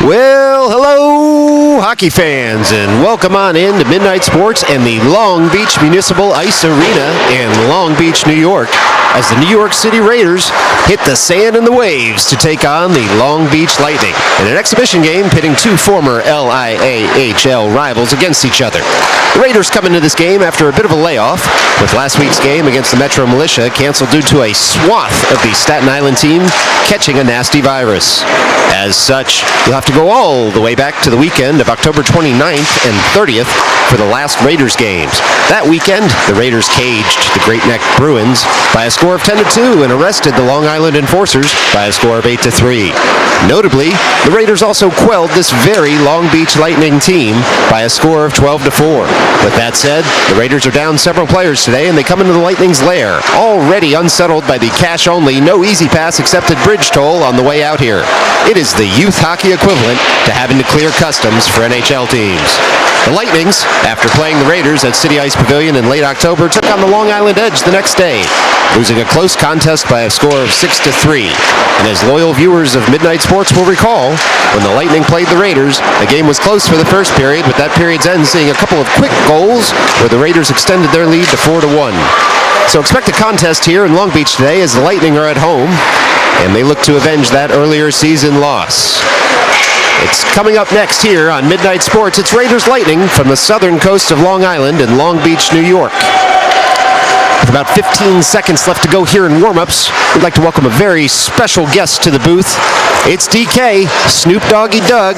Well, hello, hockey fans, and welcome on in to Midnight Sports and the Long Beach Municipal Ice Arena in Long Beach, New York, as the New York City Raiders hit the sand and the waves to take on the Long Beach Lightning in an exhibition game pitting two former LIAHL rivals against each other. The Raiders come into this game after a bit of a layoff, with last week's game against the Metro Militia canceled due to a swath of the Staten Island team catching a nasty virus. As such, you'll have to go all the way back to the weekend of October 29th and 30th for the last Raiders games. That weekend, the Raiders caged the Great Neck Bruins by a score of 10-2 and arrested the Long Island Enforcers by a score of 8-3. Notably, the Raiders also quelled this very Long Beach Lightning team by a score of 12-4. With that said, the Raiders are down several players today, and they come into the Lightning's lair, already unsettled by the cash-only, no easy pass accepted bridge toll on the way out here. It is the youth hockey equivalent to having to clear customs for NHL teams. The Lightnings, after playing the Raiders at City Ice Pavilion in late October, took on the Long Island Edge the next day, losing a close contest by a score of 6-3. And as loyal viewers of Midnight Sports will recall, when the Lightning played the Raiders, the game was close for the first period, with that period's end seeing a couple of quick goals where the Raiders extended their lead to 4-1. So expect a contest here in Long Beach today as the Lightning are at home, and they look to avenge that earlier season loss. It's coming up next here on Midnight Sports. It's Raiders Lightning from the southern coast of Long Island in Long Beach, New York. With about 15 seconds left to go here in warm-ups, we'd like to welcome a very special guest to the booth. It's DK, Snoop Doggy Doug.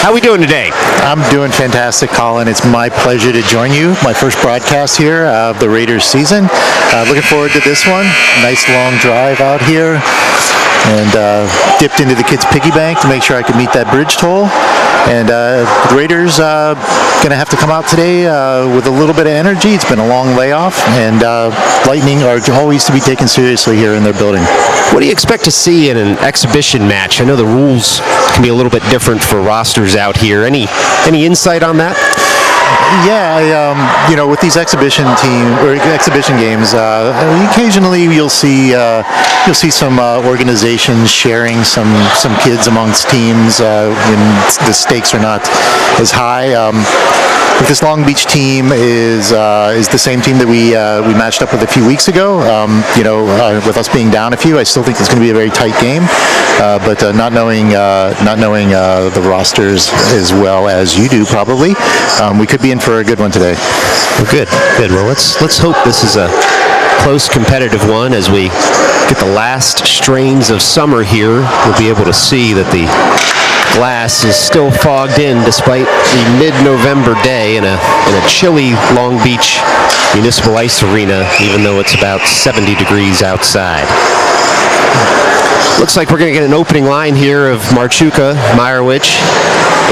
How we doing today? I'm doing fantastic, Colin. It's my pleasure to join you. My first broadcast here of the Raiders season. Looking forward to this one. Nice long drive out here. And dipped into the kids' piggy bank to make sure I could meet that bridge toll. And the Raiders going to have to come out today with a little bit of energy. It's been a long layoff, and Lightning are always to be taken seriously here in their building. What do you expect to see in an exhibition match? I know the rules can be a little bit different for rosters out here. Any insight on that? Yeah, with these exhibition games, occasionally you'll see some organizations sharing some kids amongst teams when the stakes are not as high. But this Long Beach team is the same team that we matched up with a few weeks ago. With us being down a few, I still think it's going to be a very tight game. But not knowing the rosters as well as you do, probably, we could be in for a good one today. Well, good. Well, let's hope this is a close, competitive one. As we get the last strains of summer here, we'll be able to see that the glass is still fogged in despite the mid-November day in a chilly Long Beach Municipal Ice Arena, even though it's about 70 degrees outside. Looks like we're going to get an opening line here of Marchuka, Meyerowicz,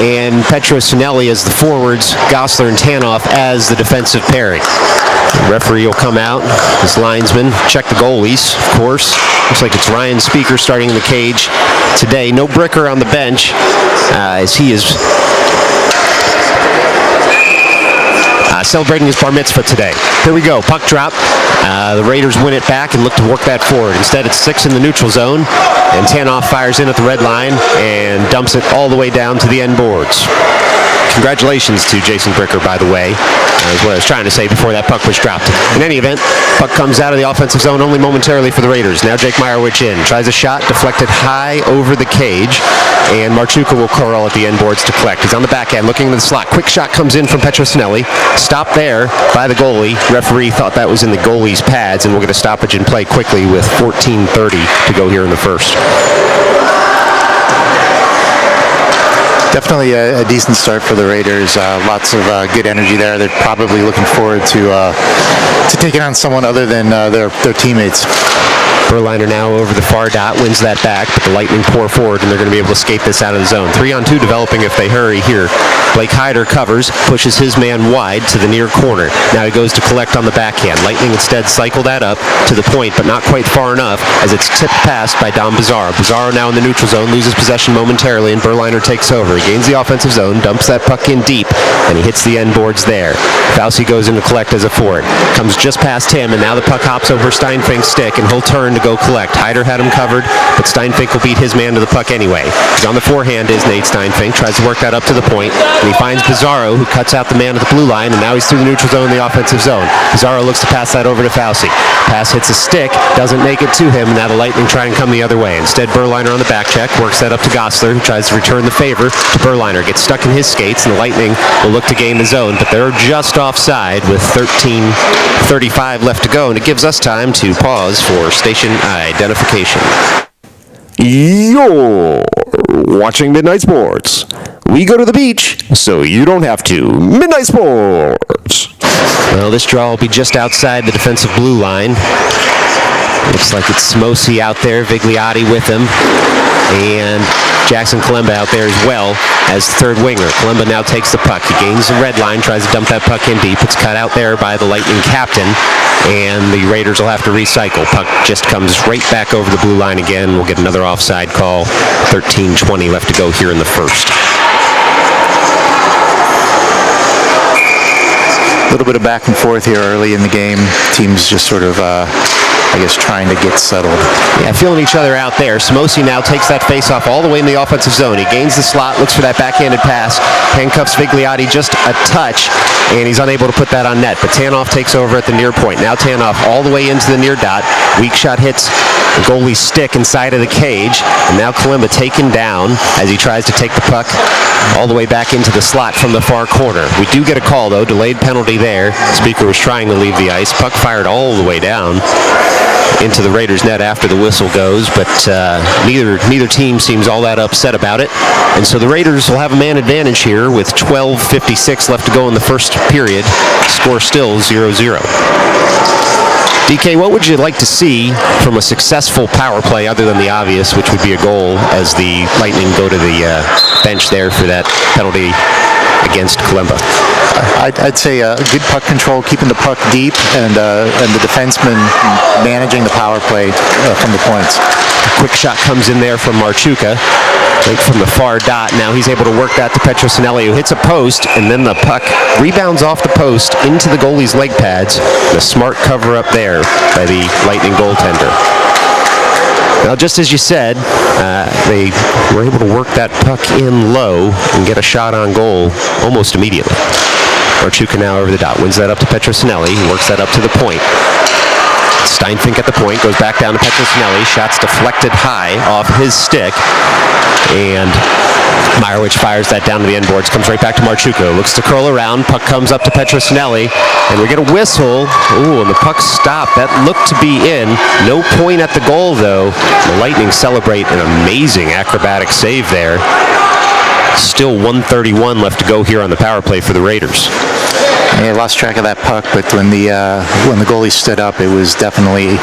and Petrosinelli as the forwards, Gosler and Tanoff as the defensive pairing. The referee will come out, his linesman, check the goalies, of course. Looks like it's Ryan Speaker starting in the cage today. No Bricker on the bench, as he is celebrating his bar mitzvah today. Here we go, puck drop. The Raiders win it back and look to work that forward. Instead, it's 6 in the neutral zone, and Tanoff fires in at the red line and dumps it all the way down to the end boards. Congratulations to Jason Bricker, by the way, is what I was trying to say before that puck was dropped. In any event, puck comes out of the offensive zone only momentarily for the Raiders. Now Jake Meyerowicz in, tries a shot, deflected high over the cage, and Marchuka will curl at the end boards to collect. He's on the back end, looking into the slot. Quick shot comes in from Petrosinelli. Stopped there by the goalie. Referee thought that was in the goalie's pads, and we'll get a stoppage in play quickly with 14:30 to go here in the first. Definitely a decent start for the Raiders. Lots of good energy there. They're probably looking forward to taking on someone other than their teammates. Berliner now over the far dot, wins that back, but the Lightning pour forward, and they're going to be able to skate this out of the zone. 3-on-2 developing if they hurry here. Blake Hyder covers, pushes his man wide to the near corner. Now he goes to collect on the backhand. Lightning instead cycle that up to the point, but not quite far enough, as it's tipped past by Dom Bizarro. Bizarro now in the neutral zone, loses possession momentarily, and Berliner takes over. He gains the offensive zone, dumps that puck in deep, and he hits the end boards there. Fauci goes in to collect as a forward. Comes just past him, and now the puck hops over Steinfink's stick, and he'll turn to go collect. Hyder had him covered, but Steinfink will beat his man to the puck anyway. He's on the forehand, is Nate Steinfink. Tries to work that up to the point, and he finds Bizarro, who cuts out the man at the blue line, and now he's through the neutral zone in the offensive zone. Bizarro looks to pass that over to Fauci. Pass hits a stick, doesn't make it to him, and now the Lightning try and come the other way. Instead, Berliner on the back check, works that up to Gosler, who tries to return the favor to Berliner. Gets stuck in his skates, and the Lightning will look to gain the zone, but they're just offside with 13:35 left to go, and it gives us time to pause for station identification. You're watching Midnight Sports. We go to the beach, so you don't have to. Midnight Sports. Well, this draw will be just outside the defensive blue line. Looks like it's Smosi out there, Vigliotti with him, and Jackson Kalemba out there as well as the third winger. Kalemba now takes the puck. He gains the red line, tries to dump that puck in deep. It's cut out there by the Lightning captain, and the Raiders will have to recycle. Puck just comes right back over the blue line again. We'll get another offside call. 13:20 left to go here in the first. A little bit of back and forth here early in the game. Teams just sort of, I guess, trying to get settled. Yeah, feeling each other out there. Smosi now takes that face-off all the way in the offensive zone. He gains the slot, looks for that backhanded pass, handcuffs Vigliotti just a touch, and he's unable to put that on net. But Tanoff takes over at the near point. Now Tanoff all the way into the near dot. Weak shot hits the goalie's stick inside of the cage, and now Kalemba taken down as he tries to take the puck all the way back into the slot from the far corner. We do get a call, though. Delayed penalty there. Speaker was trying to leave the ice. Puck fired all the way down into the Raiders' net after the whistle goes, but neither team seems all that upset about it. And so the Raiders will have a man advantage here with 12:56 left to go in the first period. Score still 0-0. DK, what would you like to see from a successful power play other than the obvious, which would be a goal, as the Lightning go to the bench there for that penalty against Kalemba? I'd say good puck control, keeping the puck deep, and the defenseman managing the power play from the points. A quick shot comes in there from Marchuka, right from the far dot. Now he's able to work that to Petrosinelli, who hits a post, and then the puck rebounds off the post into the goalie's leg pads. And a smart cover up there by the Lightning goaltender. Now, just as you said, they were able to work that puck in low and get a shot on goal almost immediately. Marchuka now over the dot, wins that up to Petrosinelli, he works that up to the point. Steinfink at the point, goes back down to Petrosinelli, shots deflected high off his stick, and Meyerowicz fires that down to the end boards, comes right back to Marchuka, looks to curl around, puck comes up to Petrosinelli, and we get a whistle. Ooh, and the puck stopped. That looked to be in. No point at the goal, though. The Lightning celebrate an amazing acrobatic save there. Still 1:31 left to go here on the power play for the Raiders. I lost track of that puck, but when the goalie stood up, it was definitely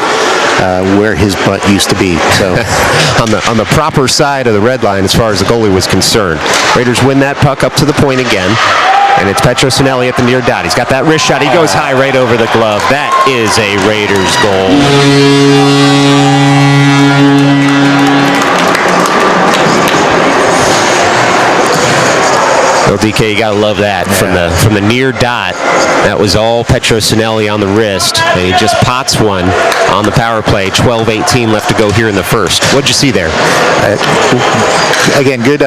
where his butt used to be. So on the proper side of the red line as far as the goalie was concerned. Raiders win that puck up to the point again, and it's Petrosinelli at the near dot. He's got that wrist shot. He goes high right over the glove. That is a Raiders goal. Well, DK, you gotta love that. Yeah. From the near dot. That was all Petrosinelli on the wrist, and he just pots one on the power play. 12:18 left to go here in the first. What'd you see there? Again, good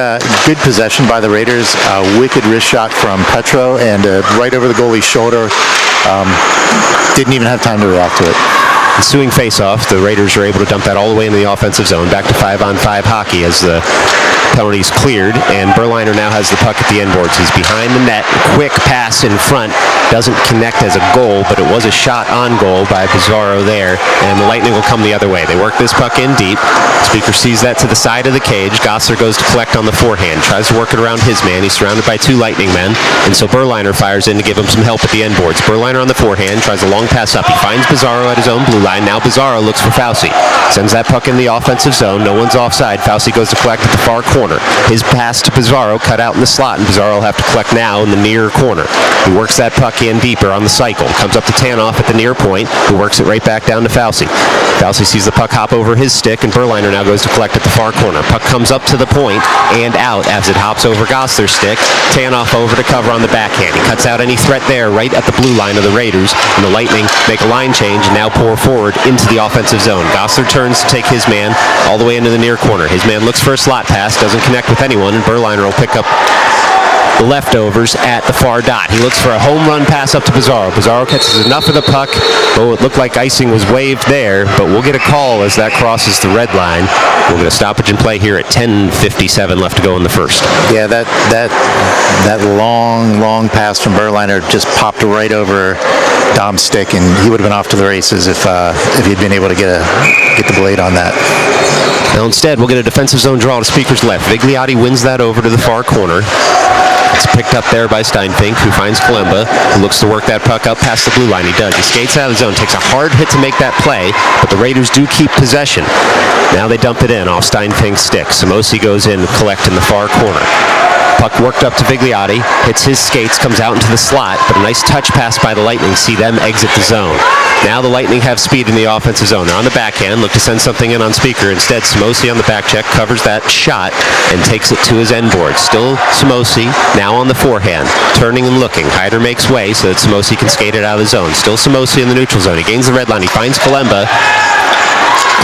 possession by the Raiders. Wicked wrist shot from Petro, and right over the goalie's shoulder. Didn't even have time to react to it. Ensuing face-off, the Raiders are able to dump that all the way into the offensive zone. Back to 5-on-5 hockey as the penalty's cleared, and Berliner now has the puck at the end boards. He's behind the net. Quick pass in front. Doesn't connect as a goal, but it was a shot on goal by Bizarro there, and the Lightning will come the other way. They work this puck in deep. Speaker sees that to the side of the cage. Gosler goes to collect on the forehand. Tries to work it around his man. He's surrounded by two Lightning men, and so Berliner fires in to give him some help at the end boards. Berliner on the forehand. Tries a long pass up. He finds Bizarro at his own blue line. Now Bizarro looks for Fauci. Sends that puck in the offensive zone. No one's offside. Fauci goes to collect at the far corner. His pass to Bizarro cut out in the slot, and Bizarro will have to collect now in the near corner. He works that puck in deeper on the cycle. Comes up to Tanoff at the near point, who works it right back down to Fauci. Fauci sees the puck hop over his stick, and Berliner now goes to collect at the far corner. Puck comes up to the point and out as it hops over Gosler's stick. Tanoff over to cover on the backhand. He cuts out any threat there right at the blue line of the Raiders, and the Lightning make a line change and now pour forward forward into the offensive zone. Gosler turns to take his man all the way into the near corner. His man looks for a slot pass, doesn't connect with anyone, and Berliner will pick up the leftovers at the far dot. He looks for a home run pass up to Pizarro. Pizarro catches enough of the puck. Oh, it looked like icing was waved there, but we'll get a call as that crosses the red line. We'll get a stoppage and play here at 10:57 left to go in the first. Yeah, that long pass from Berliner just popped right over Dom's stick, and he would have been off to the races if he'd been able to get the blade on that. Now instead, we'll get a defensive zone draw to Speaker's left. Vigliotti wins that over to the far corner. It's picked up there by Steinfink, who finds Kalemba, who looks to work that puck up past the blue line. He does. He skates out of the zone, takes a hard hit to make that play, but the Raiders do keep possession. Now they dump it in off Steinfink's stick. Samosi goes in to collect in the far corner. Puck worked up to Vigliotti, hits his skates, comes out into the slot, but a nice touch pass by the Lightning see them exit the zone. Now the Lightning have speed in the offensive zone. They're on the backhand, look to send something in on Speaker. Instead, Samosi on the back check covers that shot and takes it to his end board. Still Samosi, now on the forehand, turning and looking. Hyder makes way so that Samosi can skate it out of the zone. Still Samosi in the neutral zone. He gains the red line. He finds Kalemba.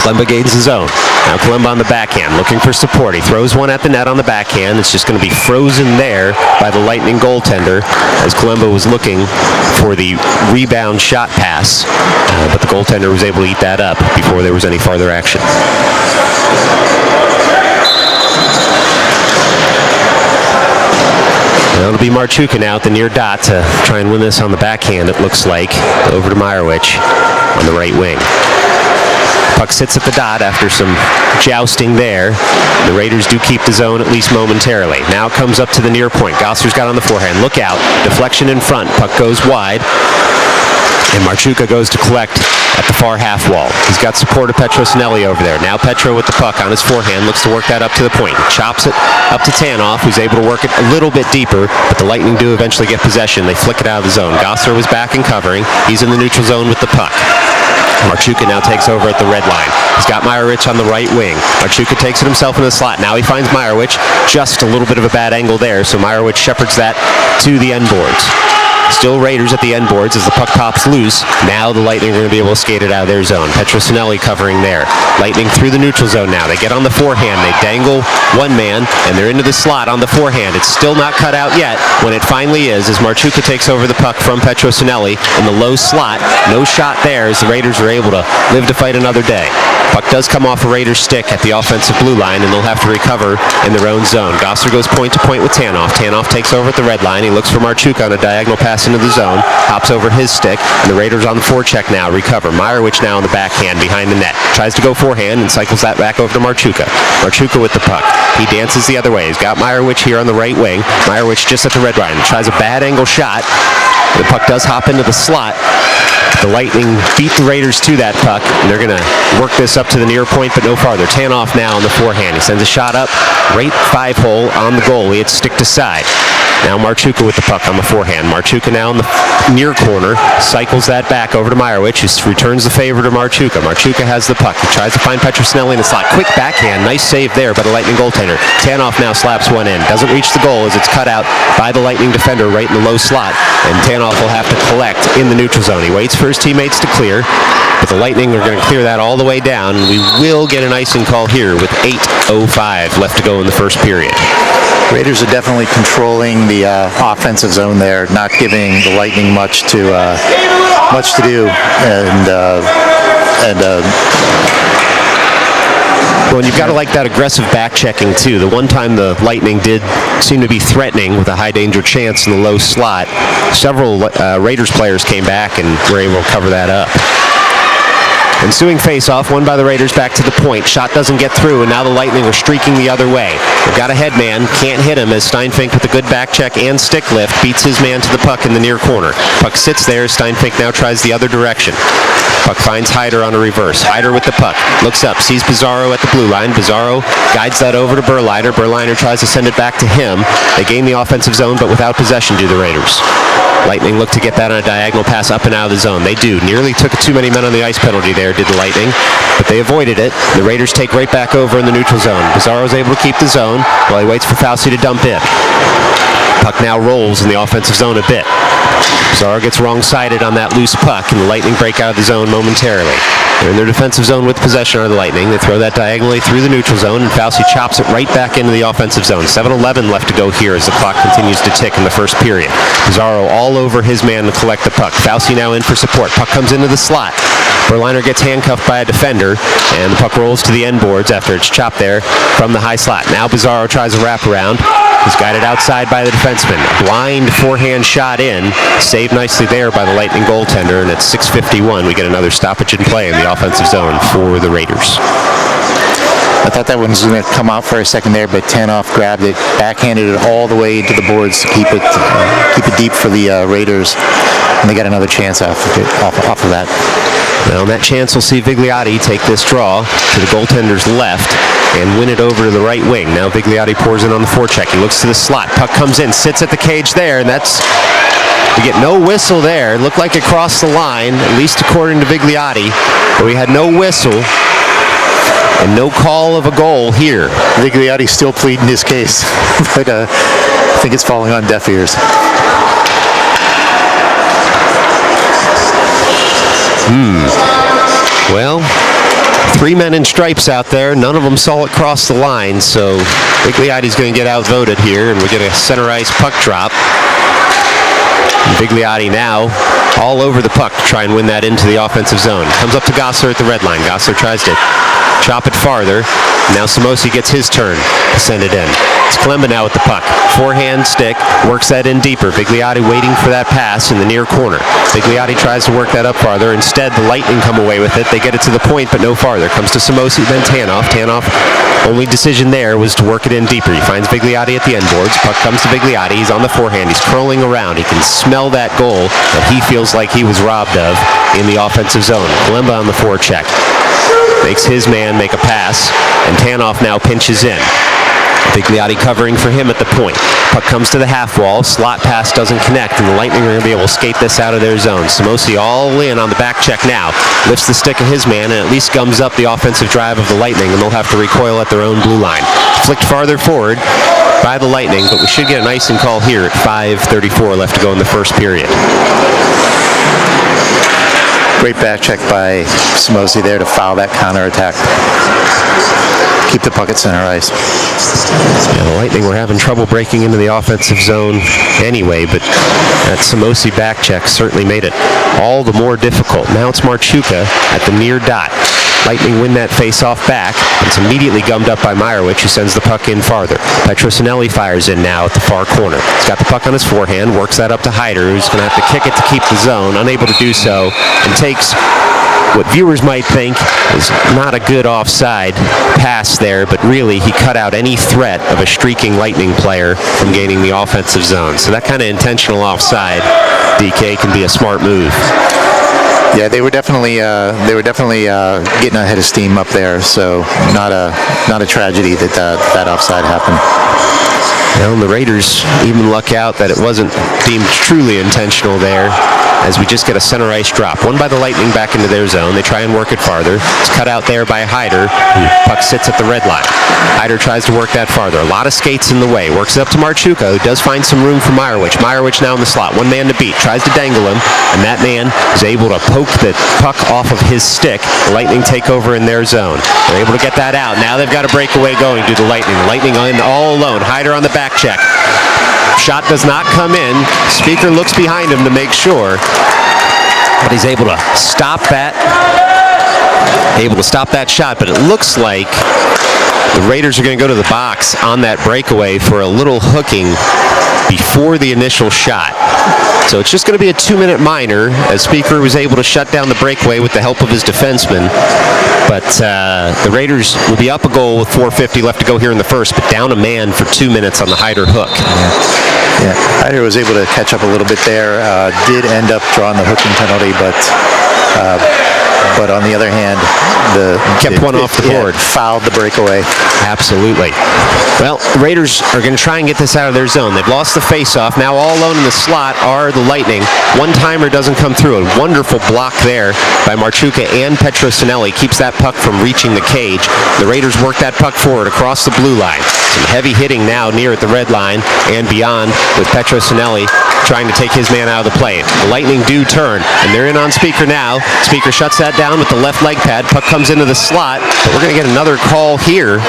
Kalemba gains the zone. Now Kalemba on the backhand, looking for support. He throws one at the net on the backhand. It's just going to be frozen there by the Lightning goaltender as Kalemba was looking for the rebound shot pass, but the goaltender was able to eat that up before there was any farther action. Now it'll be Marchuka now at the near dot to try and win this on the backhand, it looks like. Over to Meyerowicz on the right wing. Puck sits at the dot after some jousting there. The Raiders do keep the zone at least momentarily. Now it comes up to the near point. Gosser's got on the forehand. Look out. Deflection in front. Puck goes wide. And Marchuka goes to collect at the far half wall. He's got support of Petro Sinelli over there. Now Petro with the puck on his forehand looks to work that up to the point. He chops it up to Tanoff, who's able to work it a little bit deeper, but the Lightning do eventually get possession. They flick it out of the zone. Gosser was back and covering. He's in the neutral zone with the puck. Marchuka now takes over at the red line. He's got Meyerowicz on the right wing. Marchuka takes it himself in the slot. Now he finds Meyerowicz. Just a little bit of a bad angle there, so Meyerowicz shepherds that to the end boards. Still Raiders at the end boards as the puck pops loose. Now the Lightning are going to be able to skate it out of their zone. Petro Sinelli covering there. Lightning through the neutral zone now. They get on the forehand. They dangle one man, and they're into the slot on the forehand. It's still not cut out yet. When it finally is, as Marchuka takes over the puck from Petro Sinelli in the low slot. No shot there as the Raiders are able to live to fight another day. Puck does come off a Raiders stick at the offensive blue line, and they'll have to recover in their own zone. Gosser goes point to point with Tanoff. Tanoff takes over at the red line. He looks for Marchuka on a diagonal pass into the zone. Hops over his stick, and the Raiders on the forecheck now recover. Meyerowicz now on the backhand behind the net. Tries to go forehand and cycles that back over to Marchuka. Marchuka with the puck. He dances the other way. He's got Meyerowicz here on the right wing. Meyerowicz just at the red line. Tries a bad angle shot. The puck does hop into the slot. The Lightning beat the Raiders to that puck, and they're going to work this up to the near point, but no farther. Tanoff now on the forehand. He sends a shot up, right 5-hole on the goalie. It's stick to side. Now Marchuka with the puck on the forehand. Marchuka now in the near corner, cycles that back over to Meyerowicz, who returns the favor to Marchuka. Marchuka has the puck. He tries to find Petro Sinelli in the slot. Quick backhand. Nice save there by the Lightning goaltender. Tanoff now slaps one in. Doesn't reach the goal as it's cut out by the Lightning defender right in the low slot, and Tanoff will have to collect in the neutral zone. He waits for his teammates to clear, but the Lightning are going to clear that all the way down, and we will get an icing call here with 8:05 left to go in the first period. Raiders are definitely controlling the offensive zone there, not giving the Lightning much to do, and well, and you've got to like that aggressive back checking too. The one time the Lightning did seem to be threatening with a high danger chance in the low slot, several Raiders players came back and were able to cover that up. Ensuing face-off, won by the Raiders back to the point. Shot doesn't get through, and now the Lightning are streaking the other way. They've got a head man, can't hit him as Steinfink with a good back check and stick lift beats his man to the puck in the near corner. Puck sits there as Steinfink now tries the other direction. Puck finds Hyder on a reverse. Hyder with the puck. Looks up, sees Pizarro at the blue line. Pizarro guides that over to Berliner. Berliner tries to send it back to him. They gain the offensive zone, but without possession do the Raiders. Lightning look to get that on a diagonal pass up and out of the zone. They do. Nearly took too many men on the ice penalty there, did the Lightning, but they avoided it. The Raiders take right back over in the neutral zone. Pizarro's able to keep the zone while he waits for Fauci to dump in. Puck now rolls in the offensive zone a bit. Pizarro gets wrong-sided on that loose puck, and the Lightning break out of the zone momentarily. They're in their defensive zone with possession of the Lightning. They throw that diagonally through the neutral zone, and Fauci chops it right back into the offensive zone. 7:11 left to go here as the clock continues to tick in the first period. Pizarro all over his man to collect the puck. Fauci now in for support. Puck comes into the slot. Berliner gets handcuffed by a defender, and the puck rolls to the end boards after it's chopped there from the high slot. Now Pizarro tries a wraparound. He's guided outside by the defenseman. A blind forehand shot in. Saved nicely there by the Lightning goaltender, and at 6:51 we get another stoppage in play in the offensive zone for the Raiders. I thought that one was going to come out for a second there, but Tanoff grabbed it, backhanded it all the way to the boards to keep it deep for the Raiders, and they got another chance off of that. Well, and that chance will see Vigliotti take this draw to the goaltender's left and win it over to the right wing. Now Vigliotti pours in on the forecheck. He looks to the slot. Puck comes in, sits at the cage there, and we get no whistle there. It looked like it crossed the line, at least according to Vigliotti, but we had no whistle and no call of a goal here. Vigliotti's still pleading his case, but I think it's falling on deaf ears. Well, 3 men in stripes out there. None of them saw it cross the line, so Vigliotti's going to get outvoted here, and we get a center ice puck drop. And Vigliotti now all over the puck to try and win that into the offensive zone. Comes up to Gossler at the red line. Gossler tries to chop it farther. Now Samosi gets his turn to send it in. It's Kalemba now with the puck. Forehand stick, works that in deeper. Vigliotti waiting for that pass in the near corner. Vigliotti tries to work that up farther. Instead, the Lightning come away with it. They get it to the point, but no farther. Comes to Samosi, then Tanoff. Tanoff, only decision there was to work it in deeper. He finds Vigliotti at the end boards. Puck comes to Vigliotti. He's on the forehand. He's curling around. He can smell that goal that he feels like he was robbed of in the offensive zone. Kalemba on the forecheck. Makes his man make a pass, and Tanoff now pinches in. Vigliotti covering for him at the point. Puck comes to the half wall. Slot pass doesn't connect, and the Lightning are going to be able to skate this out of their zone. Samosi all in on the back check now. Lifts the stick of his man and at least gums up the offensive drive of the Lightning, and they'll have to recoil at their own blue line. Flicked farther forward by the Lightning, but we should get an icing call here at 5:34 left to go in the first period. Great back check by Samosi there to foul that counterattack. Keep the puck at center ice. Yeah, the Lightning were having trouble breaking into the offensive zone anyway, but that Samosi back check certainly made it all the more difficult. Now it's Marchuka at the near dot. Lightning win that face-off back. It's immediately gummed up by Meyerowicz, who sends the puck in farther. Petrosinelli fires in now at the far corner. He's got the puck on his forehand, works that up to Hyder, who's going to have to kick it to keep the zone, unable to do so, and takes what viewers might think is not a good offside pass there, but really he cut out any threat of a streaking Lightning player from gaining the offensive zone. So that kind of intentional offside, DK, can be a smart move. Yeah, they were definitely getting ahead of steam up there. So not a tragedy that offside happened. Well, and the Raiders even luck out that it wasn't deemed truly intentional there, as we just get a center ice drop. One by the Lightning back into their zone. They try and work it farther. It's cut out there by Hyder. Puck sits at the red line. Hyder tries to work that farther. A lot of skates in the way. Works it up to Marchuka, who does find some room for Meyerowicz. Meyerowicz now in the slot. One man to beat. Tries to dangle him, and that man is able to poke the puck off of his stick. The Lightning take over in their zone. They're able to get that out. Now they've got a breakaway going to the Lightning. The Lightning in all alone. Hyder on the back check. Shot does not come in. Speaker looks behind him to make sure, but he's able to stop that. Shot, but it looks like the Raiders are going to go to the box on that breakaway for a little hooking before the initial shot. So it's just going to be a 2-minute minor, as Speaker was able to shut down the breakaway with the help of his defenseman. But the Raiders will be up a goal with 4:50 left to go here in the first, but down a man for 2 minutes on the Hyder hook. Yeah, Hyder was able to catch up a little bit there. Did end up drawing the hooking penalty, but on the other hand, kept one off the board. Fouled the breakaway. Absolutely. Well, the Raiders are going to try and get this out of their zone. They've lost the face-off. Now all alone in the slot are the Lightning. One-timer doesn't come through. A wonderful block there by Marchuka and Petrosinelli keeps that puck from reaching the cage. The Raiders work that puck forward across the blue line. Some heavy hitting now near at the red line and beyond with Petrosinelli trying to take his man out of the play. The Lightning do turn, and they're in on Speaker now. Speaker shuts that down with the left leg pad. Puck comes into the slot, but we're going to get another call here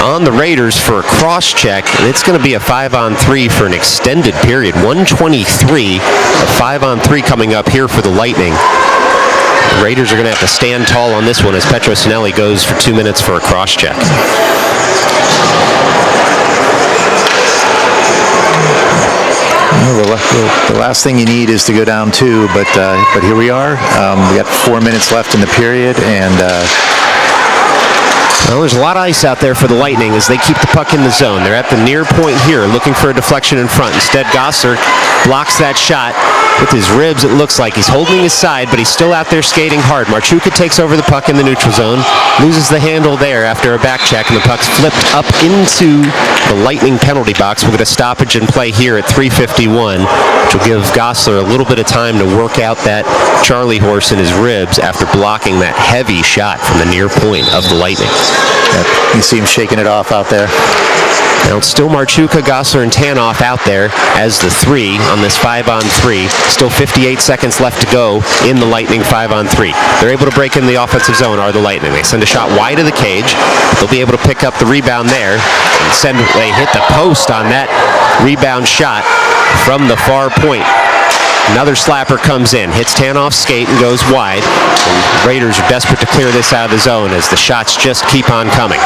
on the Raiders for a cross-check, and it's going to be a 5-on-3 for an extended period. 1:23, a 5-on-3 coming up here for the Lightning. The Raiders are going to have to stand tall on this one as Petrosinelli goes for 2 minutes for a cross-check. The last thing you need is to go down 2, but here we are. We got 4 minutes left in the period, and well, there's a lot of ice out there for the Lightning as they keep the puck in the zone. They're at the near point here, looking for a deflection in front. Instead, Gosler blocks that shot with his ribs. It looks like he's holding his side, but he's still out there skating hard. Marchuka takes over the puck in the neutral zone, loses the handle there after a back check, and the puck's flipped up into the Lightning penalty box. We'll get a stoppage in play here at 3:51, which will give Gosler a little bit of time to work out that Charlie horse in his ribs after blocking that heavy shot from the near point of the Lightning. you see him shaking it off out there. Now it's still Marchuka, Gosler, and Tanoff out there as the 3 on this 5-on-3. Still 58 seconds left to go in the Lightning 5-on-3. They're able to break in the offensive zone, are the Lightning. They send a shot wide of the cage. They'll be able to pick up the rebound there. And they hit the post on that rebound shot from the far point. Another slapper comes in, hits Tanoff's skate and goes wide. And Raiders are desperate to clear this out of the zone as the shots just keep on coming.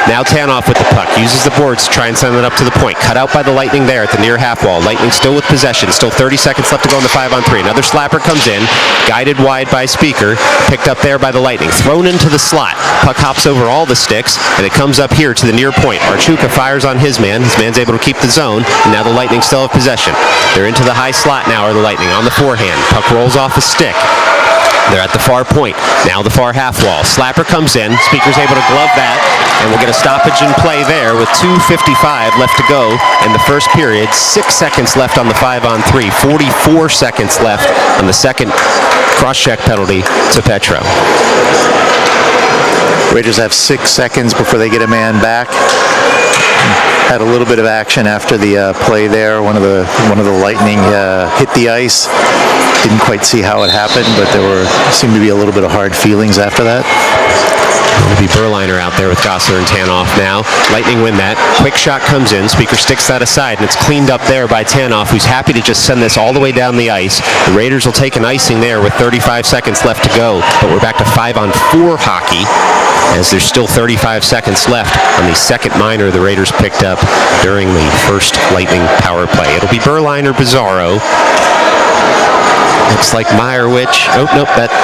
Now Tanoff with the puck, uses the boards to try and send it up to the point. Cut out by the Lightning there at the near half wall. Lightning still with possession, still 30 seconds left to go in the 5-on-3. Another slapper comes in, guided wide by Speaker, picked up there by the Lightning, thrown into the slot. Puck hops over all the sticks, and it comes up here to the near point. Marchuka fires on his man. His man's able to keep the zone, and now the Lightning still have possession. They're into the high slot now, are the Lightning on the forehand. Puck rolls off a stick. They're at the far point. Now the far half wall. Slapper comes in. Speaker's able to glove that, and we'll get a stoppage in play there with 2:55 left to go in the first period. 6 seconds left on the 5-on-3. 44 seconds left on the second cross-check penalty to Petro. Raiders have 6 seconds before they get a man back. Had a little bit of action after the play there. One of the Lightning hit the ice. Didn't quite see how it happened, but seemed to be a little bit of hard feelings after that. It'll be Berliner out there with Gosler and Tanoff now. Lightning win that. Quick shot comes in. Speaker sticks that aside, and it's cleaned up there by Tanoff, who's happy to just send this all the way down the ice. The Raiders will take an icing there with 35 seconds left to go, but we're back to 5-on-4 hockey as there's still 35 seconds left on the second minor the Raiders picked up during the first Lightning power play. It'll be Berliner, Bizarro. Looks like Meyerwich. Oh, nope, that's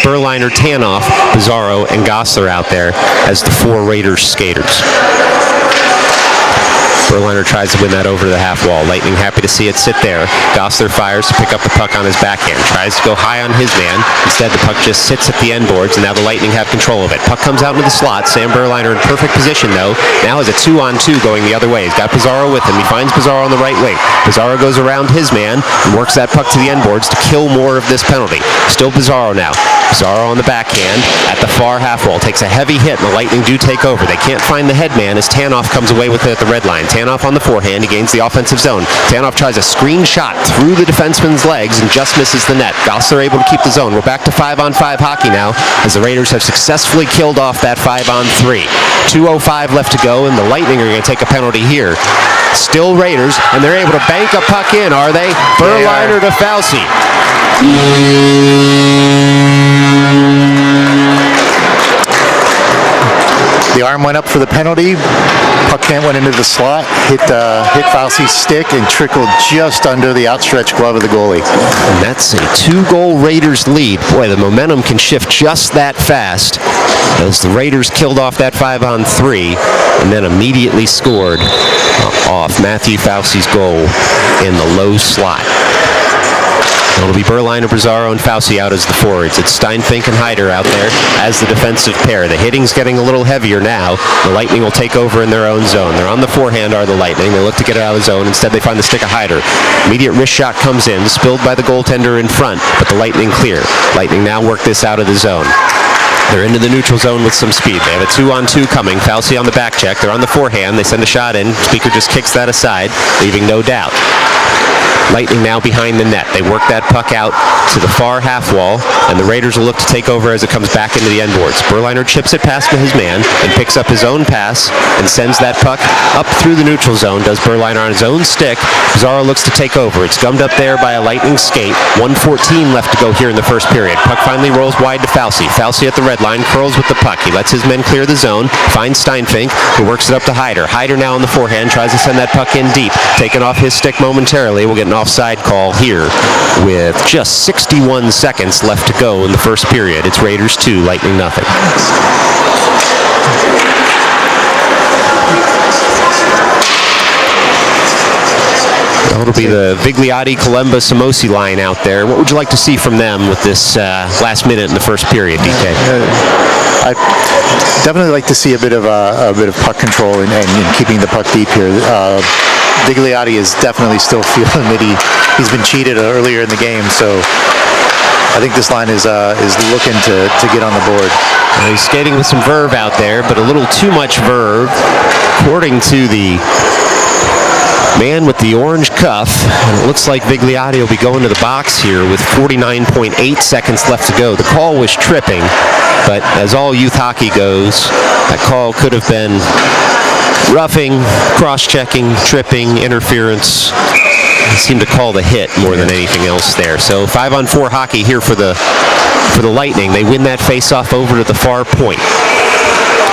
Berliner, Tanoff, Bizarro, and Gosler out there as the 4 Raiders skaters. Berliner tries to win that over the half wall. Lightning happy to see it sit there. Gosler fires to pick up the puck on his backhand. Tries to go high on his man. Instead, the puck just sits at the end boards, and now the Lightning have control of it. Puck comes out into the slot. Sam Berliner in perfect position, though. Now has a 2-on-2 going the other way. He's got Pizarro with him. He finds Pizarro on the right wing. Pizarro goes around his man and works that puck to the end boards to kill more of this penalty. Still Pizarro now. Pizarro on the backhand at the far half wall. Takes a heavy hit, and the Lightning do take over. They can't find the headman as Tanoff comes away with it at the red line. Tanoff on the forehand. He gains the offensive zone. Tanoff tries a screen shot through the defenseman's legs and just misses the net. Gosler able to keep the zone. We're back to 5-on-5 hockey now as the Raiders have successfully killed off that 5-on-3. 2:05 left to go, and the Lightning are going to take a penalty here. Still Raiders, and they're able to bank a puck in, are they? Berliner to Fauci. The arm went up for the penalty. Puck went into the slot, hit Fauci's stick, and trickled just under the outstretched glove of the goalie. And that's a 2-goal Raiders lead. Boy, the momentum can shift just that fast as the Raiders killed off that 5-on-3 and then immediately scored off Matthew Fauci's goal in the low slot. It'll be Berliner, Bizarro, and Fauci out as the forwards. It's Steinfink and Hyder out there as the defensive pair. The hitting's getting a little heavier now. The Lightning will take over in their own zone. They're on the forehand, are the Lightning. They look to get it out of the zone. Instead, they find the stick of Hyder. Immediate wrist shot comes in, spilled by the goaltender in front, but the Lightning clear. Lightning now work this out of the zone. They're into the neutral zone with some speed. They have a 2-on-2 coming. Fauci on the back check. They're on the forehand. They send a shot in. Speaker just kicks that aside, leaving no doubt. Lightning now behind the net. They work that puck out to the far half wall, and the Raiders will look to take over as it comes back into the end boards. Berliner chips it past his man and picks up his own pass and sends that puck up through the neutral zone. Does Berliner on his own stick. Zara looks to take over. It's gummed up there by a Lightning skate. 1:14 left to go here in the first period. Puck finally rolls wide to Fauci. Fauci at the red line, curls with the puck. He lets his men clear the zone, finds Steinfink, who works it up to Hyder. Hyder now on the forehand, tries to send that puck in deep. Taken off his stick momentarily. We'll get an offside call here with just 61 seconds left to go in the first period. It's Raiders 2, Lightning nothing. It'll be the Vigliotti, Kalemba, Samosi line out there. What would you like to see from them with this last minute in the first period, DK? I definitely like to see a bit of puck control and keeping the puck deep here. Vigliotti is definitely still feeling that he's been cheated earlier in the game, so I think this line is looking to get on the board. He's skating with some verve out there, but a little too much verve, according to the man with the orange cuff. And it looks like Vigliotti will be going to the box here with 49.8 seconds left to go. The call was tripping, but as all youth hockey goes, that call could have been roughing, cross-checking, tripping, interference. They seem to call the hit more than anything else there. So 5-on-4 hockey here for the Lightning. They win that face-off over to the far point.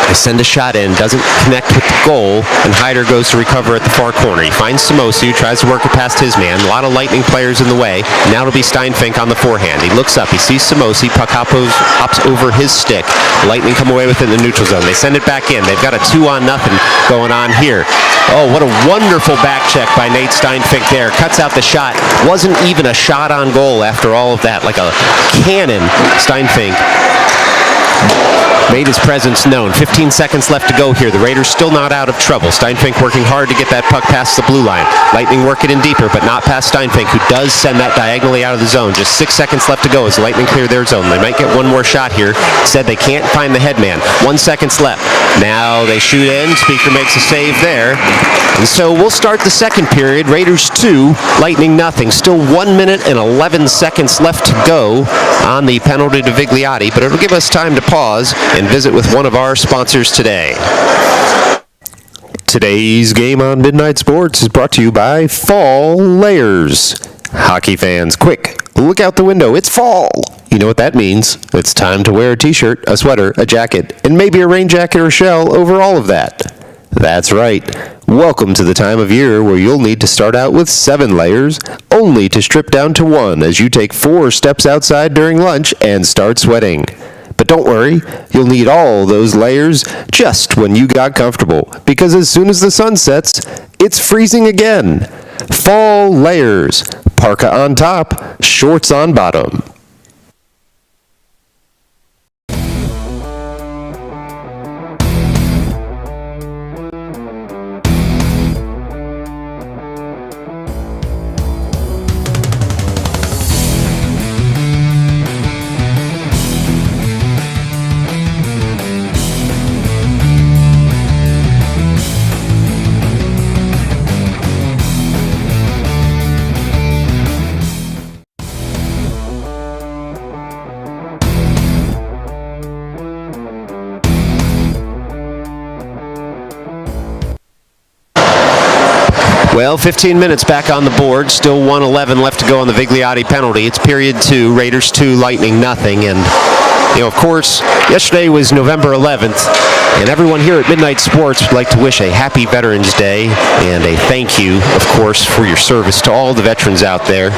They send a shot in, doesn't connect with the goal, and Hyder goes to recover at the far corner. He finds Samosi, who tries to work it past his man. A lot of Lightning players in the way. Now it'll be Steinfink on the forehand. He looks up, he sees Samosi, puck hops over his stick. Lightning come away with it in the neutral zone. They send it back in. They've got a 2-on-0 going on here. Oh, what a wonderful back check by Nate Steinfink there. Cuts out the shot. Wasn't even a shot on goal after all of that. Like a cannon, Steinfink made his presence known. 15 seconds left to go here. The Raiders still not out of trouble. Steinfink working hard to get that puck past the blue line. Lightning work it in deeper, but not past Steinfink, who does send that diagonally out of the zone. Just 6 seconds left to go as the Lightning clear their zone. They might get one more shot here. Said they can't find the headman. 1 second left. Now they shoot in. Speaker makes a save there. And so we'll start the second period. Raiders 2, Lightning nothing. Still 1 minute and 11 seconds left to go on the penalty to Vigliotti, but it'll give us time to pause and visit with one of our sponsors today. Today's game on Midnight Sports is brought to you by Fall Layers. Hockey fans, quick, look out the window. It's fall. You know what that means. It's time to wear a t-shirt, a sweater, a jacket, and maybe a rain jacket or shell over all of that. That's right. Welcome to the time of year where you'll need to start out with 7 layers, only to strip down to 1 as you take 4 steps outside during lunch and start sweating. But don't worry, you'll need all those layers just when you got comfortable, because as soon as the sun sets, it's freezing again. Fall Layers. Parka on top, shorts on bottom. Well, 15 minutes back on the board. Still 1:11 left to go on the Vigliotti penalty. It's period 2, Raiders 2, Lightning nothing. And, you know, of course, yesterday was November 11th, and everyone here at Midnight Sports would like to wish a happy Veterans Day and a thank you, of course, for your service to all the veterans out there.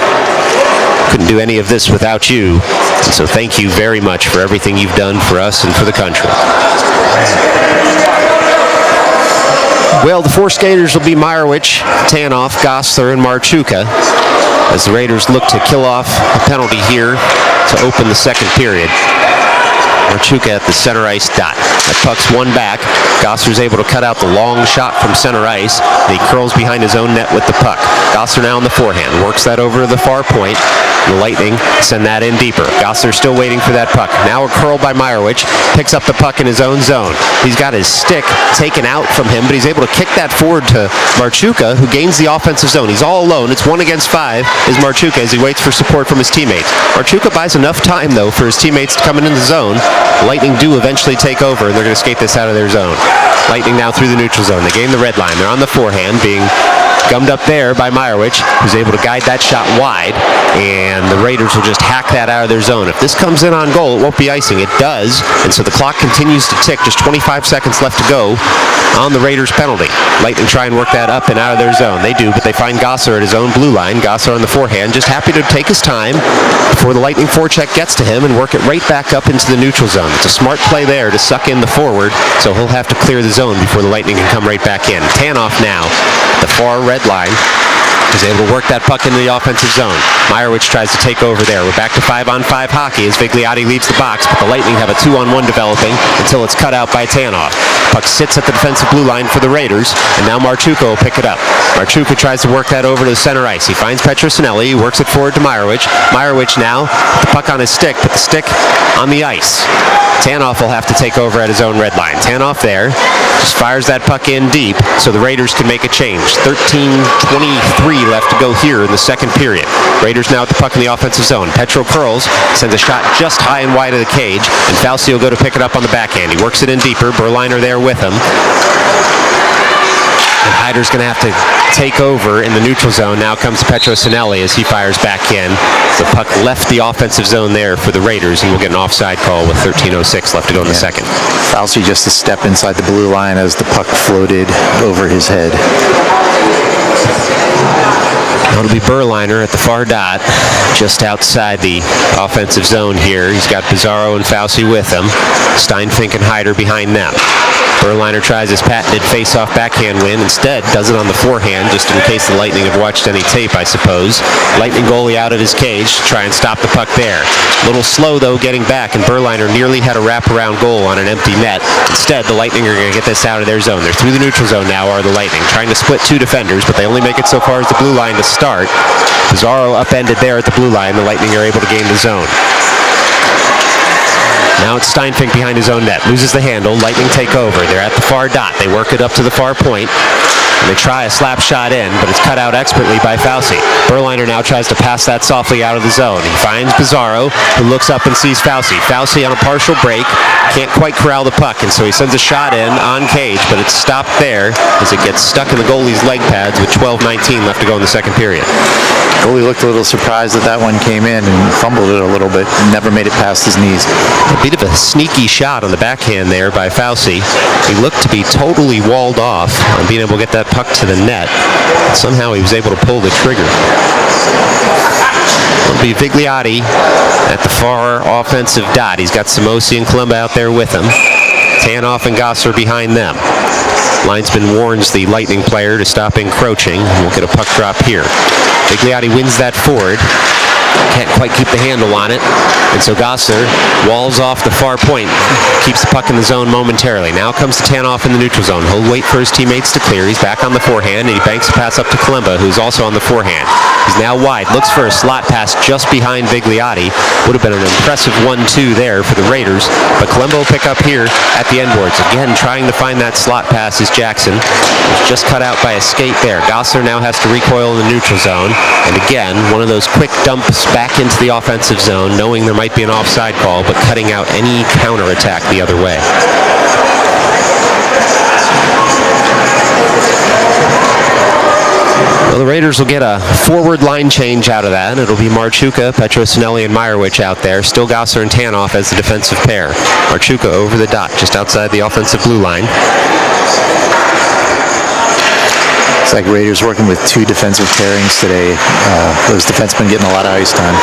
Couldn't do any of this without you. And so thank you very much for everything you've done for us and for the country. Well, the 4 skaters will be Meyerowicz, Tanoff, Gosler, and Marchuka as the Raiders look to kill off a penalty here to open the second period. Marchuka at the center ice dot. That puck's won back. Gosser's able to cut out the long shot from center ice. And he curls behind his own net with the puck. Gosser now on the forehand. Works that over to the far point. The Lightning send that in deeper. Gosser still waiting for that puck. Now a curl by Meyerowicz. Picks up the puck in his own zone. He's got his stick taken out from him, but he's able to kick that forward to Marchuka, who gains the offensive zone. He's all alone. It's 1 against 5 is Marchuka as he waits for support from his teammates. Marchuka buys enough time, though, for his teammates to come in the zone. Lightning do eventually take over, and they're going to skate this out of their zone. Lightning now through the neutral zone. They gain the red line. They're on the forehand, being gummed up there by Meyerowicz, who's able to guide that shot wide, and the Raiders will just hack that out of their zone. If this comes in on goal, it won't be icing. It does, and so the clock continues to tick. Just 25 seconds left to go on the Raiders' penalty. Lightning try and work that up and out of their zone. They do, but they find Gosser at his own blue line. Gosser on the forehand, just happy to take his time before the Lightning forecheck gets to him and work it right back up into the neutral zone. It's a smart play there to suck in the forward, so he'll have to clear the zone before the Lightning can come right back in. Tanoff now, the far red line, is able to work that puck into the offensive zone. Meyerowicz tries to take over there. We're back to 5-on-5 hockey as Vigliotti leaves the box, but the Lightning have a 2-on-1 developing until it's cut out by Tanoff. Puck sits at the defensive blue line for the Raiders, and now Marchuka will pick it up. Marchuka tries to work that over to the center ice. He finds Petrosinelli, works it forward to Meyerowicz. Meyerowicz now, the puck on his stick, but the stick on the ice. Tanoff will have to take over at his own red line. Tanoff there, just fires that puck in deep so the Raiders can make a change. 13:23 left to go here in the second period. Raiders now at the puck in the offensive zone. Petro curls, sends a shot just high and wide of the cage, and Fauci will go to pick it up on the backhand. He works it in deeper. Berliner there with him. And Hyder's going to have to take over in the neutral zone. Now comes Petrosinelli as he fires back in. The puck left the offensive zone there for the Raiders, and we'll get an offside call with 13:06 left to go in the second. Fauci just a step inside the blue line as the puck floated over his head. It'll be Berliner at the far dot, just outside the offensive zone here. He's got Pizarro and Fauci with him. Steinfink and Hyder behind them. Berliner tries his patented face-off backhand win. Instead, does it on the forehand, just in case the Lightning have watched any tape, I suppose. Lightning goalie out of his cage to try and stop the puck there. A little slow, though, getting back, and Berliner nearly had a wraparound goal on an empty net. Instead, the Lightning are going to get this out of their zone. They're through the neutral zone now, are the Lightning, trying to split two defenders, but they only make it so far as the blue line to start. Pizarro upended there at the blue line. The Lightning are able to gain the zone. Now it's Steinfink behind his own net. Loses the handle. Lightning take over. They're at the far dot. They work it up to the far point. And they try a slap shot in, but it's cut out expertly by Fauci. Berliner now tries to pass that softly out of the zone. He finds Pizarro, who looks up and sees Fauci. Fauci on a partial break. Can't quite corral the puck, and so he sends a shot in on cage, but it's stopped there as it gets stuck in the goalie's leg pads with 12:19 left to go in the second period. Goalie looked a little surprised that one came in and fumbled it a little bit. Never made it past his knees. A bit of a sneaky shot on the backhand there by Fauci. He looked to be totally walled off on being able to get that puck to the net. Somehow he was able to pull the trigger. It'll be Vigliotti at the far offensive dot. He's got Samosi and Columba out there with him. Tanoff and Gosser behind them. Linesman warns the Lightning player to stop encroaching. We'll get a puck drop here. Vigliotti wins that forward. Can't quite keep the handle on it. And so Gosser walls off the far point. Keeps the puck in the zone momentarily. Now comes to Tanoff in the neutral zone. He'll wait for his teammates to clear. He's back on the forehand, and he banks a pass up to Columba, who's also on the forehand. He's now wide. Looks for a slot pass just behind Vigliotti. Would have been an impressive 1-2 there for the Raiders. But Columba will pick up here at the end boards. Again, trying to find that slot pass is Jackson. It's just cut out by a skate there. Gosser now has to recoil in the neutral zone. And again, one of those quick dumps back into the offensive zone, knowing there might be an offside call, but cutting out any counterattack the other way. Well, the Raiders will get a forward line change out of that. It'll be Marchuka, Petrosinelli, and Meyerowicz out there. Still Gosser and Tanoff as the defensive pair. Marchuka over the dot, just outside the offensive blue line. It's like Raiders working with two defensive pairings today. Those defensemen getting a lot of ice time.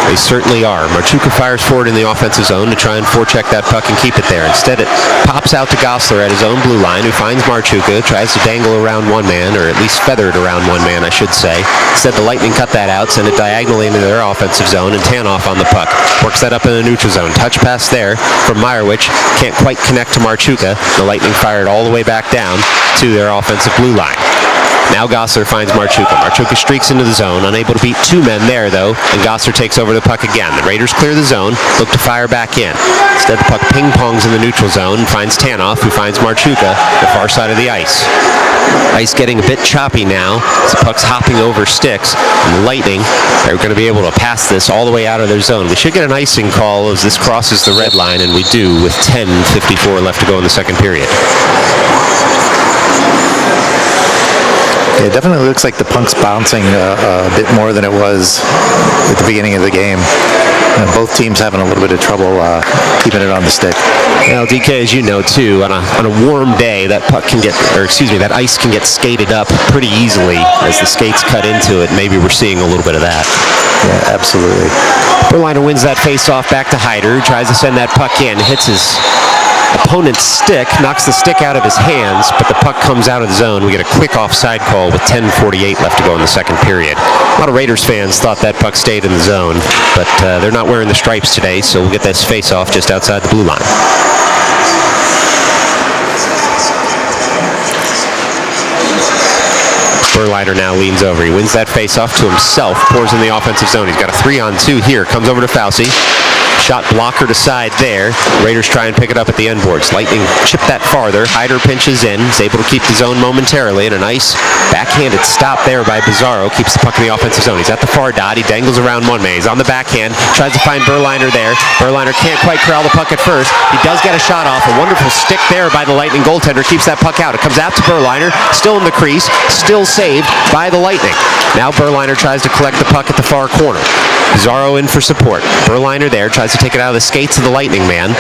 They certainly are. Marchuka fires forward in the offensive zone to try and forecheck that puck and keep it there. Instead, it pops out to Gosler at his own blue line, who finds Marchuka, tries to dangle around one man, or at least feather it around one man, I should say. Instead, the Lightning cut that out, send it diagonally into their offensive zone, and Tanoff on the puck. Works that up in the neutral zone. Touch pass there from Meyerowicz. Can't quite connect to Marchuka. The Lightning fired all the way back down to their offensive blue line. Now Gosler finds Marchuka. Marchuka streaks into the zone, unable to beat two men there, though, and Gosler takes over the puck again. The Raiders clear the zone, look to fire back in. Instead, the puck ping-pongs in the neutral zone and finds Tanoff, who finds Marchuka the far side of the ice. Ice getting a bit choppy now, as the puck's hopping over sticks, and the Lightning are going to be able to pass this all the way out of their zone. We should get an icing call as this crosses the red line, and we do with 10:54 left to go in the second period. It definitely looks like the puck's bouncing a bit more than it was at the beginning of the game. Both teams having a little bit of trouble keeping it on the stick. Well, DK, as you know too, on a warm day, that puck can get, or excuse me, that ice can get skated up pretty easily as the skates cut into it. Maybe we're seeing a little bit of that. Yeah, absolutely. Berliner wins that face-off back to Hyder, who tries to send that puck in, hits his opponent's stick, knocks the stick out of his hands, but the puck comes out of the zone. We get a quick offside call with 10:48 left to go in the second period. A lot of Raiders fans thought that puck stayed in the zone, but they're not wearing the stripes today, so we'll get this face-off just outside the blue line. Berliner now leans over. He wins that face-off to himself, pours in the offensive zone. He's got a 3-on-2 here. Comes over to Fauci. Shot blockered aside there. Raiders try and pick it up at the end boards. Lightning chip that farther. Hyder pinches in. Is able to keep the zone momentarily. And a nice backhanded stop there by Bizarro. Keeps the puck in the offensive zone. He's at the far dot. He dangles around one man. He's on the backhand. Tries to find Berliner there. Berliner can't quite corral the puck at first. He does get a shot off. A wonderful stick there by the Lightning goaltender. Keeps that puck out. It comes out to Berliner. Still in the crease. Still saved by the Lightning. Now Berliner tries to collect the puck at the far corner. Bizarro in for support. Berliner there. Tries to take it out of the skates of the Lightning man.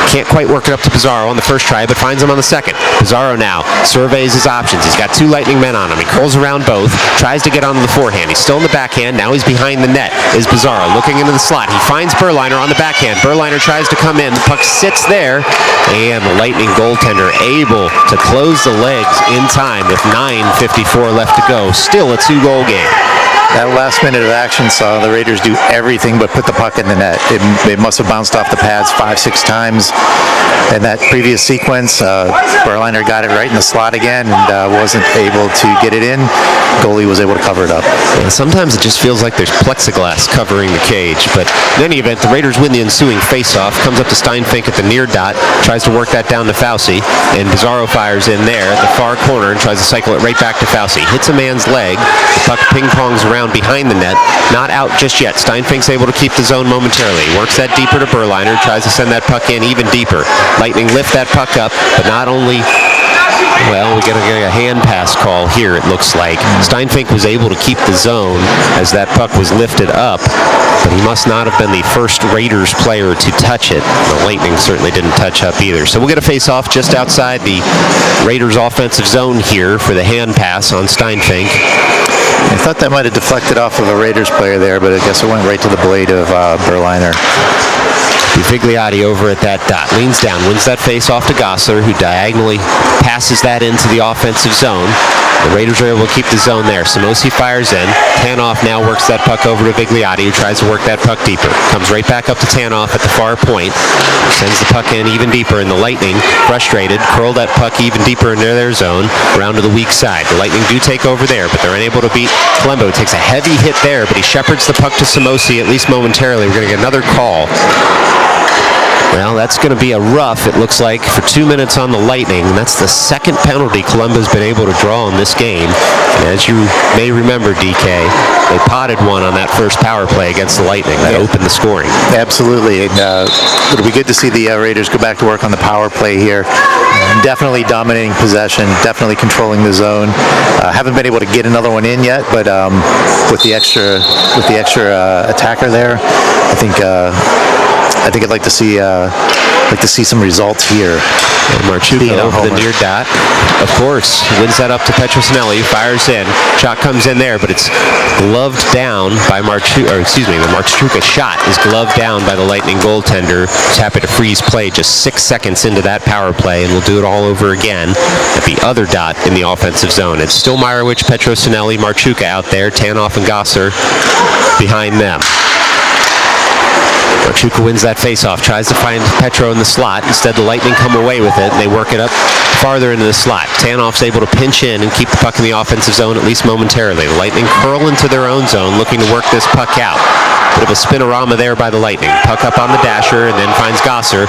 Can't quite work it up to Bizarro on the first try, but finds him on the second. Bizarro now surveys his options. He's got two Lightning men on him. He curls around both. Tries to get onto the forehand. He's still in the backhand. Now he's behind the net. Is Bizarro looking into the slot. He finds Berliner on the backhand. Berliner tries to come in. The puck sits there. And the Lightning goaltender able to close the legs in time with 9:54 left to go. Still a two-goal game. That last minute of action saw the Raiders do everything but put the puck in the net. It must have bounced off the pads 5-6 times. In that previous sequence, Berliner got it right in the slot again and wasn't able to get it in. Goalie was able to cover it up. Yeah, sometimes it just feels like there's plexiglass covering the cage, but in any event, the Raiders win the ensuing face-off. Comes up to Steinfink at the near dot, tries to work that down to Fauci, and Bizarro fires in there at the far corner and tries to cycle it right back to Fauci. Hits a man's leg. The puck ping-pongs around behind the net. Not out just yet. Steinfink's able to keep the zone momentarily. Works that deeper to Berliner. Tries to send that puck in even deeper. Lightning lift that puck up, but not only... Well, we got a hand pass call here, it looks like. Steinfink was able to keep the zone as that puck was lifted up, but he must not have been the first Raiders player to touch it. The Lightning certainly didn't touch up either. So we'll get a face-off just outside the Raiders offensive zone here for the hand pass on Steinfink. I thought that might have deflected off of a Raiders player there, but I guess it went right to the blade of Berliner. Figliotti over at that dot. Leans down, wins that face off to Gosler, who diagonally passes that into the offensive zone. The Raiders are able to keep the zone there. Samosi fires in. Tanoff now works that puck over to Figliotti, who tries to work that puck deeper. Comes right back up to Tanoff at the far point. Sends the puck in even deeper, and the Lightning, frustrated, curl that puck even deeper into their zone, around to the weak side. The Lightning do take over there, but they're unable to beat Colombo. Takes a heavy hit there, but he shepherds the puck to Samosi, at least momentarily. We're going to get another call. Well, that's going to be a rough, it looks like, for 2 minutes on the Lightning. That's the second penalty Colombo's been able to draw in this game. And as you may remember, DK, they potted one on that first power play against the Lightning that opened the scoring. Absolutely. And, it'll be good to see the Raiders go back to work on the power play here. Definitely dominating possession, definitely controlling the zone. Haven't been able to get another one in yet, but with the extra attacker there, I think I'd like to see the like to see some results here. Marchuka over the near dot. Of course, wins that up to Petrosinelli, fires in. Shot comes in there, but it's gloved down by Marchuka. The Marchuka shot is gloved down by the Lightning goaltender. He's happy to freeze play just 6 seconds into that power play, and we'll do it all over again at the other dot in the offensive zone. It's still Meyerowicz, Petrosinelli, Marchuka out there. Tanoff and Gosser behind them. Marchuka wins that faceoff, tries to find Petro in the slot. Instead, the Lightning come away with it, and they work it up farther into the slot. Tanoff's able to pinch in and keep the puck in the offensive zone, at least momentarily. The Lightning curl into their own zone, looking to work this puck out. Bit of a spinorama there by the Lightning. Puck up on the dasher, and then finds Gosser.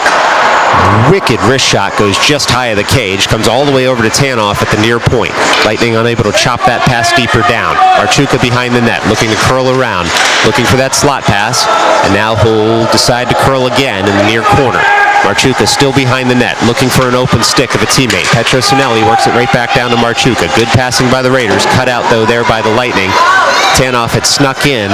Wicked wrist shot, goes just high of the cage, comes all the way over to Tanoff at the near point. Lightning unable to chop that pass deeper down. Marchuka behind the net, looking to curl around, looking for that slot pass, and now he'll decide to curl again in the near corner. Marchuka still behind the net, looking for an open stick of a teammate. Petrosinelli works it right back down to Marchuka. Good passing by the Raiders, cut out though there by the Lightning. Tanoff had snuck in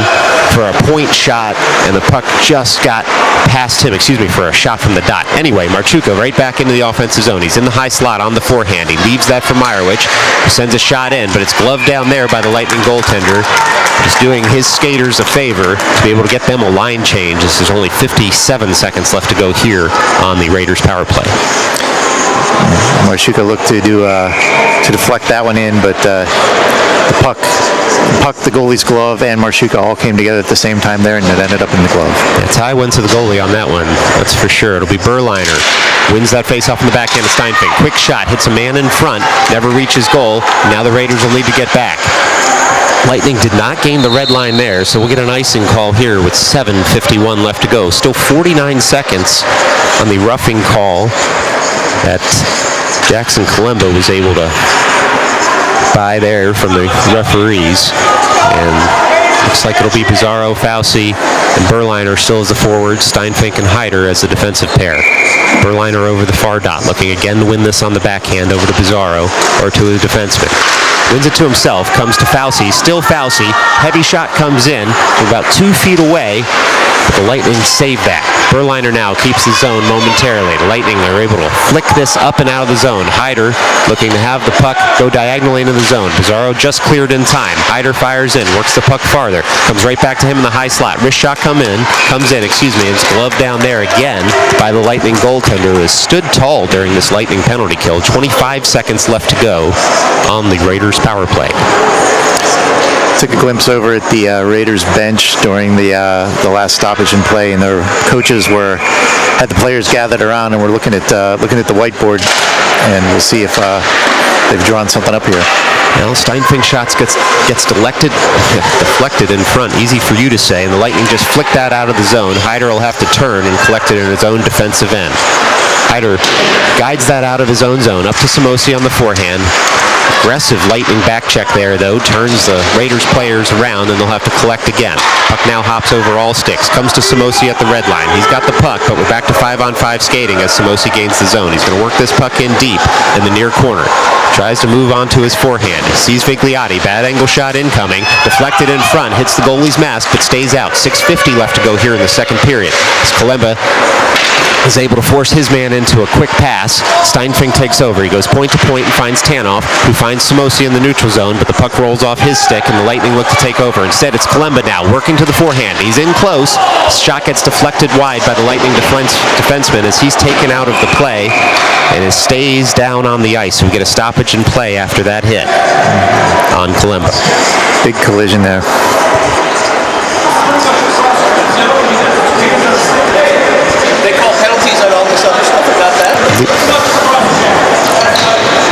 for a point shot, and the puck just got past him, for a shot from the dot. Anyway, Marchuka right back into the offensive zone. He's in the high slot on the forehand. He leaves that for Meyerowicz, who sends a shot in, but it's gloved down there by the Lightning goaltender. He's doing his skaters a favor to be able to get them a line change. This is only 57 seconds left to go here on the Raiders power play. Marchuka looked to deflect that one in, but the puck, the goalie's glove, and Marchuka all came together at the same time there, and it ended up in the glove. Yeah, tie went to the goalie on that one, that's for sure. It'll be Berliner. Wins that faceoff in the backhand of Steinfink. Quick shot, hits a man in front, never reaches goal. Now the Raiders will need to get back. Lightning did not gain the red line there, so we'll get an icing call here with 7:51 left to go. Still 49 seconds on the roughing call that Jackson Kalemba was able to buy there from the referees. And looks like it'll be Pizarro, Fauci, and Berliner still as the forwards, Steinfink and Heider as the defensive pair. Berliner over the far dot, looking again to win this on the backhand over to Pizarro, or to the defenseman. Wins it to himself, comes to Fauci, still Fauci. Heavy shot comes in from about 2 feet away, but the Lightning save that. Berliner now keeps the zone momentarily. The Lightning are able to flick this up and out of the zone. Heider looking to have the puck go diagonally into the zone. Pizarro just cleared in time. Heider fires in, works the puck farther, comes right back to him in the high slot. Wrist shot comes in, and it's gloved down there again by the Lightning goaltender, who has stood tall during this Lightning penalty kill. 25 seconds left to go on the Raiders power play. Took a glimpse over at the Raiders bench during the last stoppage in play, and their coaches had the players gathered around, and we're looking at the whiteboard, and we'll see if they've drawn something up here. Well, Steinfink shots gets deflected in front. Easy for you to say, and the Lightning just flicked that out of the zone. Heider will have to turn and collect it in his own defensive end. Heider guides that out of his own zone, up to Samosi on the forehand. Aggressive Lightning back check there, though. Turns the Raiders players around, and they'll have to collect again. Puck now hops over all sticks. Comes to Samosi at the red line. He's got the puck, but we're back to 5-on-5 skating as Samosi gains the zone. He's going to work this puck in deep in the near corner. Tries to move on to his forehand. He sees Vigliotti. Bad angle shot incoming. Deflected in front. Hits the goalie's mask, but stays out. 6:50 left to go here in the second period. As Kalemba is able to force his man into a quick pass. Steinfink takes over. He goes point to point and finds Tanoff, who finds Samosi in the neutral zone, but the puck rolls off his stick, and the Lightning look to take over. Instead, it's Kalemba now, working to the forehand. He's in close. Shot gets deflected wide by the Lightning defenseman as he's taken out of the play, and it stays down on the ice. We get a stoppage in play after that hit on Kalemba. Big collision there. They call penalties on all this other stuff about that.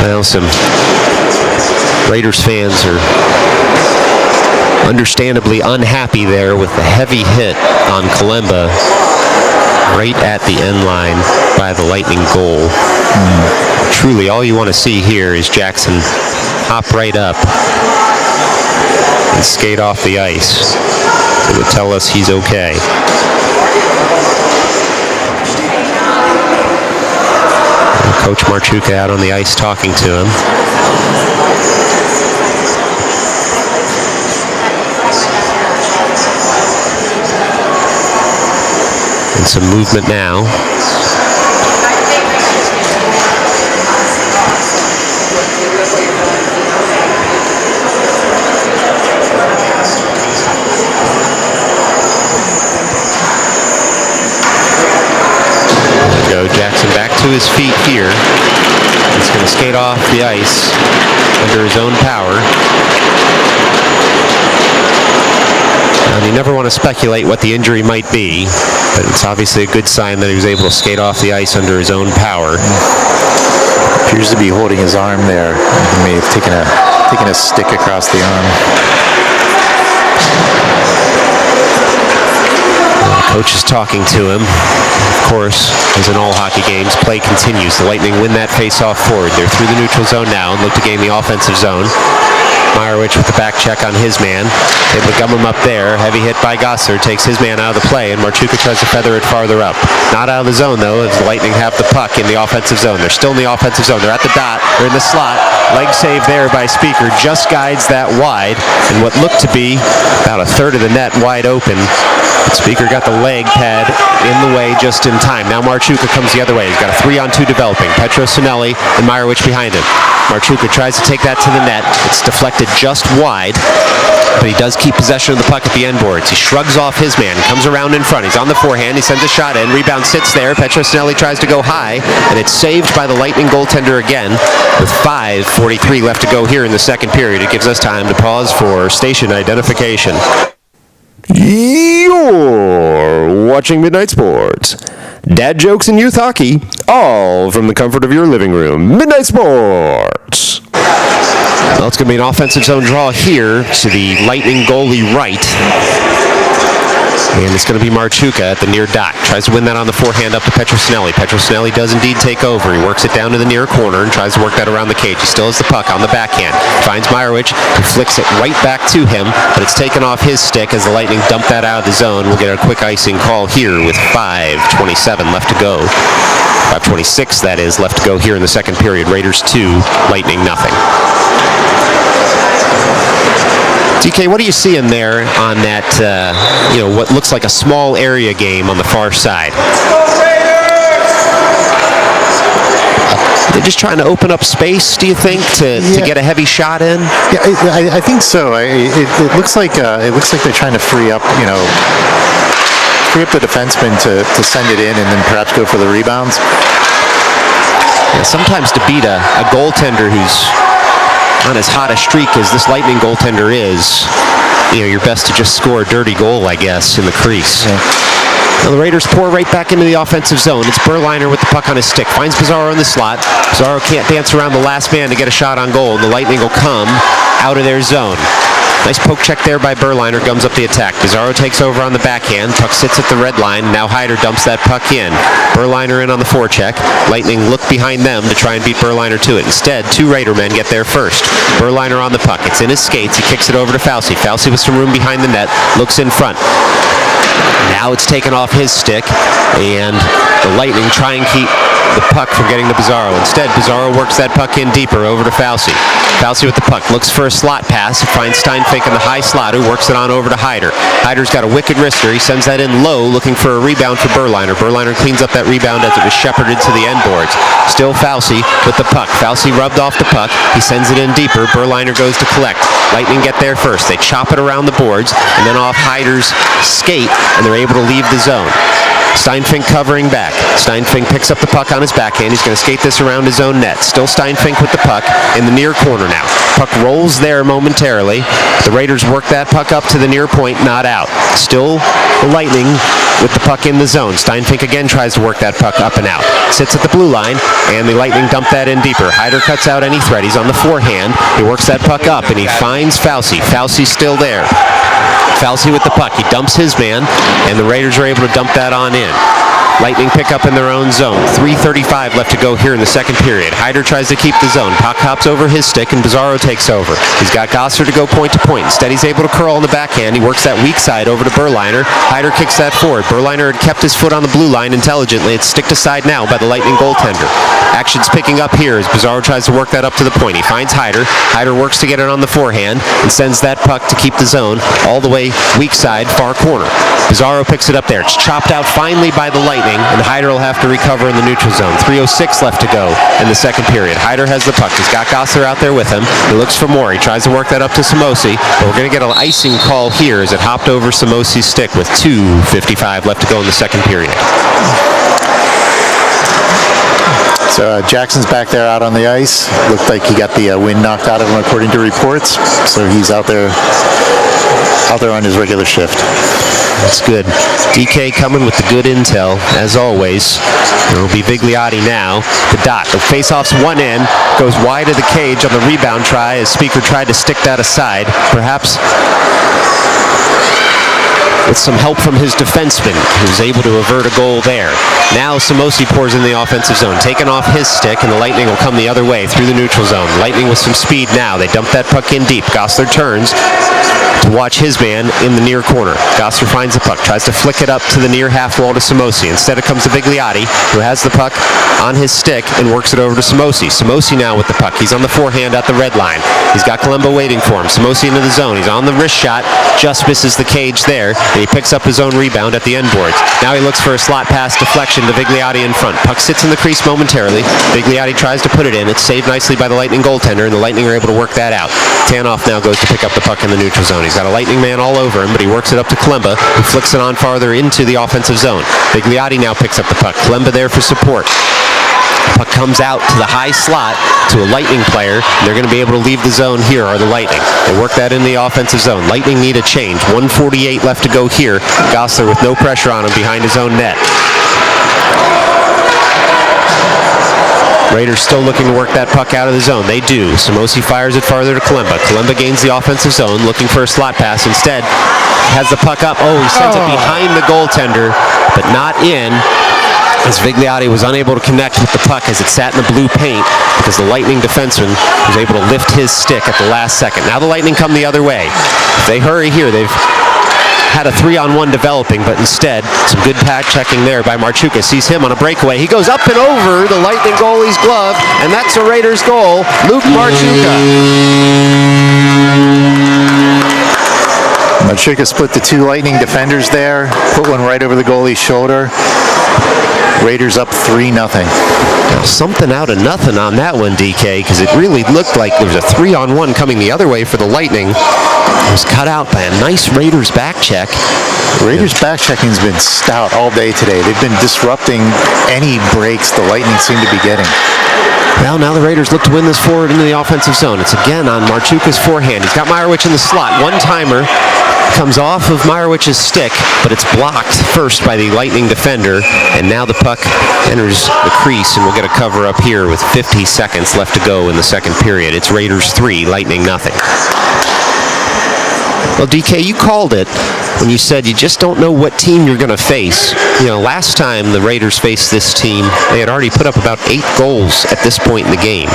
Well, some Raiders fans are understandably unhappy there with the heavy hit on Kalemba right at the end line by the Lightning goal. Truly, all you want to see here is Jackson hop right up and skate off the ice. It would tell us he's okay. Coach Marchuka out on the ice talking to him. And some movement now. skate off the ice under his own power. And you never want to speculate what the injury might be, but it's obviously a good sign that he was able to skate off the ice under his own power. Appears to be holding his arm there. He may have taken a stick across the arm. The coach is talking to him. Of course, as in all hockey games, play continues. The Lightning win that face-off forward. They're through the neutral zone now and look to gain the offensive zone. Meyerowicz with the back check on his man. Able to gum him up there. Heavy hit by Gosser. Takes his man out of the play, and Marchuka tries to feather it farther up. Not out of the zone, though, as the Lightning have the puck in the offensive zone. They're still in the offensive zone. They're at the dot. They're in the slot. Leg save there by Speaker. Just guides that wide, and what looked to be about a third of the net wide open. But Speaker got the leg pad in the way just in time. Now Marchuka comes the other way. He's got a 3-on-2 developing. Petro-Sinelli and Meyerowicz behind him. Marchuka tries to take that to the net. It's deflected just wide, but he does keep possession of the puck at the end boards. He shrugs off his man, comes around in front. He's on the forehand. He sends a shot in. Rebound sits there. Petro-Sinelli tries to go high, and it's saved by the Lightning goaltender again with 5:43 left to go here in the second period. It gives us time to pause for station identification. You're watching Midnight Sports. Dad jokes and youth hockey, all from the comfort of your living room. Midnight Sports. Well, it's going to be an offensive zone draw here to the Lightning goalie right. And it's going to be Marchuka at the near dot. Tries to win that on the forehand up to Petro-Sinelli. Petro-Sinelli does indeed take over. He works it down to the near corner and tries to work that around the cage. He still has the puck on the backhand. Finds Meyerowicz, who flicks it right back to him, but it's taken off his stick as the Lightning dump that out of the zone. We'll get a quick icing call here with 5:27 left to go. 5:26, that is, left to go here in the second period. Raiders 2, Lightning nothing. DK, what are you seeing there on that, what looks like a small area game on the far side? They're just trying to open up space, do you think, to get a heavy shot in? Yeah, I think so. It looks like they're trying to free up the defenseman to send it in and then perhaps go for the rebounds. Yeah, sometimes to beat a goaltender who's on as hot a streak as this Lightning goaltender is, you're best to just score a dirty goal, I guess, in the crease. Yeah. Now the Raiders pour right back into the offensive zone. It's Berliner with the puck on his stick. Finds Pizarro in the slot. Pizarro can't dance around the last man to get a shot on goal. The Lightning will come out of their zone. Nice poke check there by Berliner, gums up the attack. Pizarro takes over on the backhand. Puck sits at the red line. Now Hyder dumps that puck in. Berliner in on the forecheck. Lightning look behind them to try and beat Berliner to it. Instead, two Raider men get there first. Berliner on the puck. It's in his skates. He kicks it over to Fauci. Fauci with some room behind the net. Looks in front. Now it's taken off his stick, and the Lightning try and keep the puck from getting to Pizarro. Instead, Pizarro works that puck in deeper over to Fauci. Fauci with the puck, looks for a slot pass, finds Steinfink in the high slot, who works it on over to Hyder. Hyder's got a wicked wrister. He sends that in low, looking for a rebound for Berliner. Berliner cleans up that rebound as it was shepherded to the end boards. Still Fauci with the puck. Fauci rubbed off the puck. He sends it in deeper. Berliner goes to collect. Lightning get there first. They chop it around the boards, and then off Hyder's skate, and they're able to leave the zone. Steinfink covering back. Steinfink picks up the puck on his backhand. He's going to skate this around his own net. Still Steinfink with the puck in the near corner now. Puck rolls there momentarily. The Raiders work that puck up to the near point, not out. Still the Lightning with the puck in the zone. Steinfink again tries to work that puck up and out. Sits at the blue line, and the Lightning dump that in deeper. Hyder cuts out any threat. He's on the forehand. He works that puck up, and he finds Fauci. Fauci's still there. Fauci with the puck. He dumps his man, and the Raiders are able to dump that on in. Lightning pick up in their own zone. 3:35 left to go here in the second period. Hyder tries to keep the zone. Puck hops over his stick, and Pizarro takes over. He's got Gosser to go point to point. Instead, he's able to curl on the backhand. He works that weak side over to Berliner. Hyder kicks that forward. Berliner had kept his foot on the blue line intelligently. It's stick to side now by the Lightning goaltender. Action's picking up here as Pizarro tries to work that up to the point. He finds Hyder. Hyder works to get it on the forehand and sends that puck to keep the zone all the way weak side, far corner. Pizarro picks it up there. It's chopped out finally by the Lightning, and Hyder will have to recover in the neutral zone. 3:06 left to go in the second period. Hyder has the puck. He's got Gosser out there with him. He looks for more. He tries to work that up to Samosi, but we're going to get an icing call here as it hopped over Samosi's stick with 2:55 left to go in the second period. So Jackson's back there out on the ice. Looked like he got the wind knocked out of him according to reports. So he's out there on his regular shift. That's good. DK coming with the good intel, as always. It'll be Vigliotti now. The dot. The face-off's one end. Goes wide of the cage on the rebound try as Speaker tried to stick that aside. Perhaps with some help from his defenseman, who was able to avert a goal there. Now Samosi pours in the offensive zone, taking off his stick, and the Lightning will come the other way through the neutral zone. Lightning with some speed now. They dump that puck in deep. Gosler turns to watch his man in the near corner. Gosler finds the puck, tries to flick it up to the near half wall to Samosi. Instead it comes to Vigliotti, who has the puck on his stick and works it over to Samosi. Samosi now with the puck. He's on the forehand at the red line. He's got Colombo waiting for him. Samosi into the zone. He's on the wrist shot, just misses the cage there, and he picks up his own rebound at the end boards. Now he looks for a slot pass deflection to Vigliotti in front. Puck sits in the crease momentarily. Vigliotti tries to put it in. It's saved nicely by the Lightning goaltender, and the Lightning are able to work that out. Tanoff now goes to pick up the puck in the neutral zone. He's got a Lightning man all over him, but he works it up to Klemba, who flicks it on farther into the offensive zone. Vigliotti now picks up the puck. Klemba there for support. Puck comes out to the high slot to a Lightning player. They're going to be able to leave the zone here, are the Lightning. They work that in the offensive zone. Lightning need a change. 1:48 left to go here. Gosler with no pressure on him behind his own net. Raiders still looking to work that puck out of the zone. They do. Samosi fires it farther to Klemba. Klemba gains the offensive zone, looking for a slot pass. Instead, has the puck up. Oh, he sends it behind the goaltender, but not in, as Vigliotti was unable to connect with the puck as it sat in the blue paint because the Lightning defenseman was able to lift his stick at the last second. Now the Lightning come the other way. If they hurry here, they've had a 3-on-1 developing, but instead, some good pad checking there by Marchuka. Sees him on a breakaway. He goes up and over the Lightning goalie's glove, and that's a Raiders goal. Luke Marchuka. Marchuka split the two Lightning defenders there, put one right over the goalie's shoulder. Raiders up 3-0. Now, something out of nothing on that one, DK, because it really looked like there was a 3-on-1 coming the other way for the Lightning. It was cut out by a nice Raiders back check. Raiders back checking's been stout all day today. They've been disrupting any breaks the Lightning seem to be getting. Well, now the Raiders look to win this forward into the offensive zone. It's again on Marchuka's forehand. He's got Meyerowicz in the slot. One-timer comes off of Meyerowicz's stick, but it's blocked first by the Lightning defender, and now the puck enters the crease, and we'll get a cover up here with 50 seconds left to go in the second period. It's Raiders 3, Lightning nothing. Well, DK, you called it when you said you just don't know what team you're going to face. You know, last time the Raiders faced this team, they had already put up about 8 goals at this point in the game.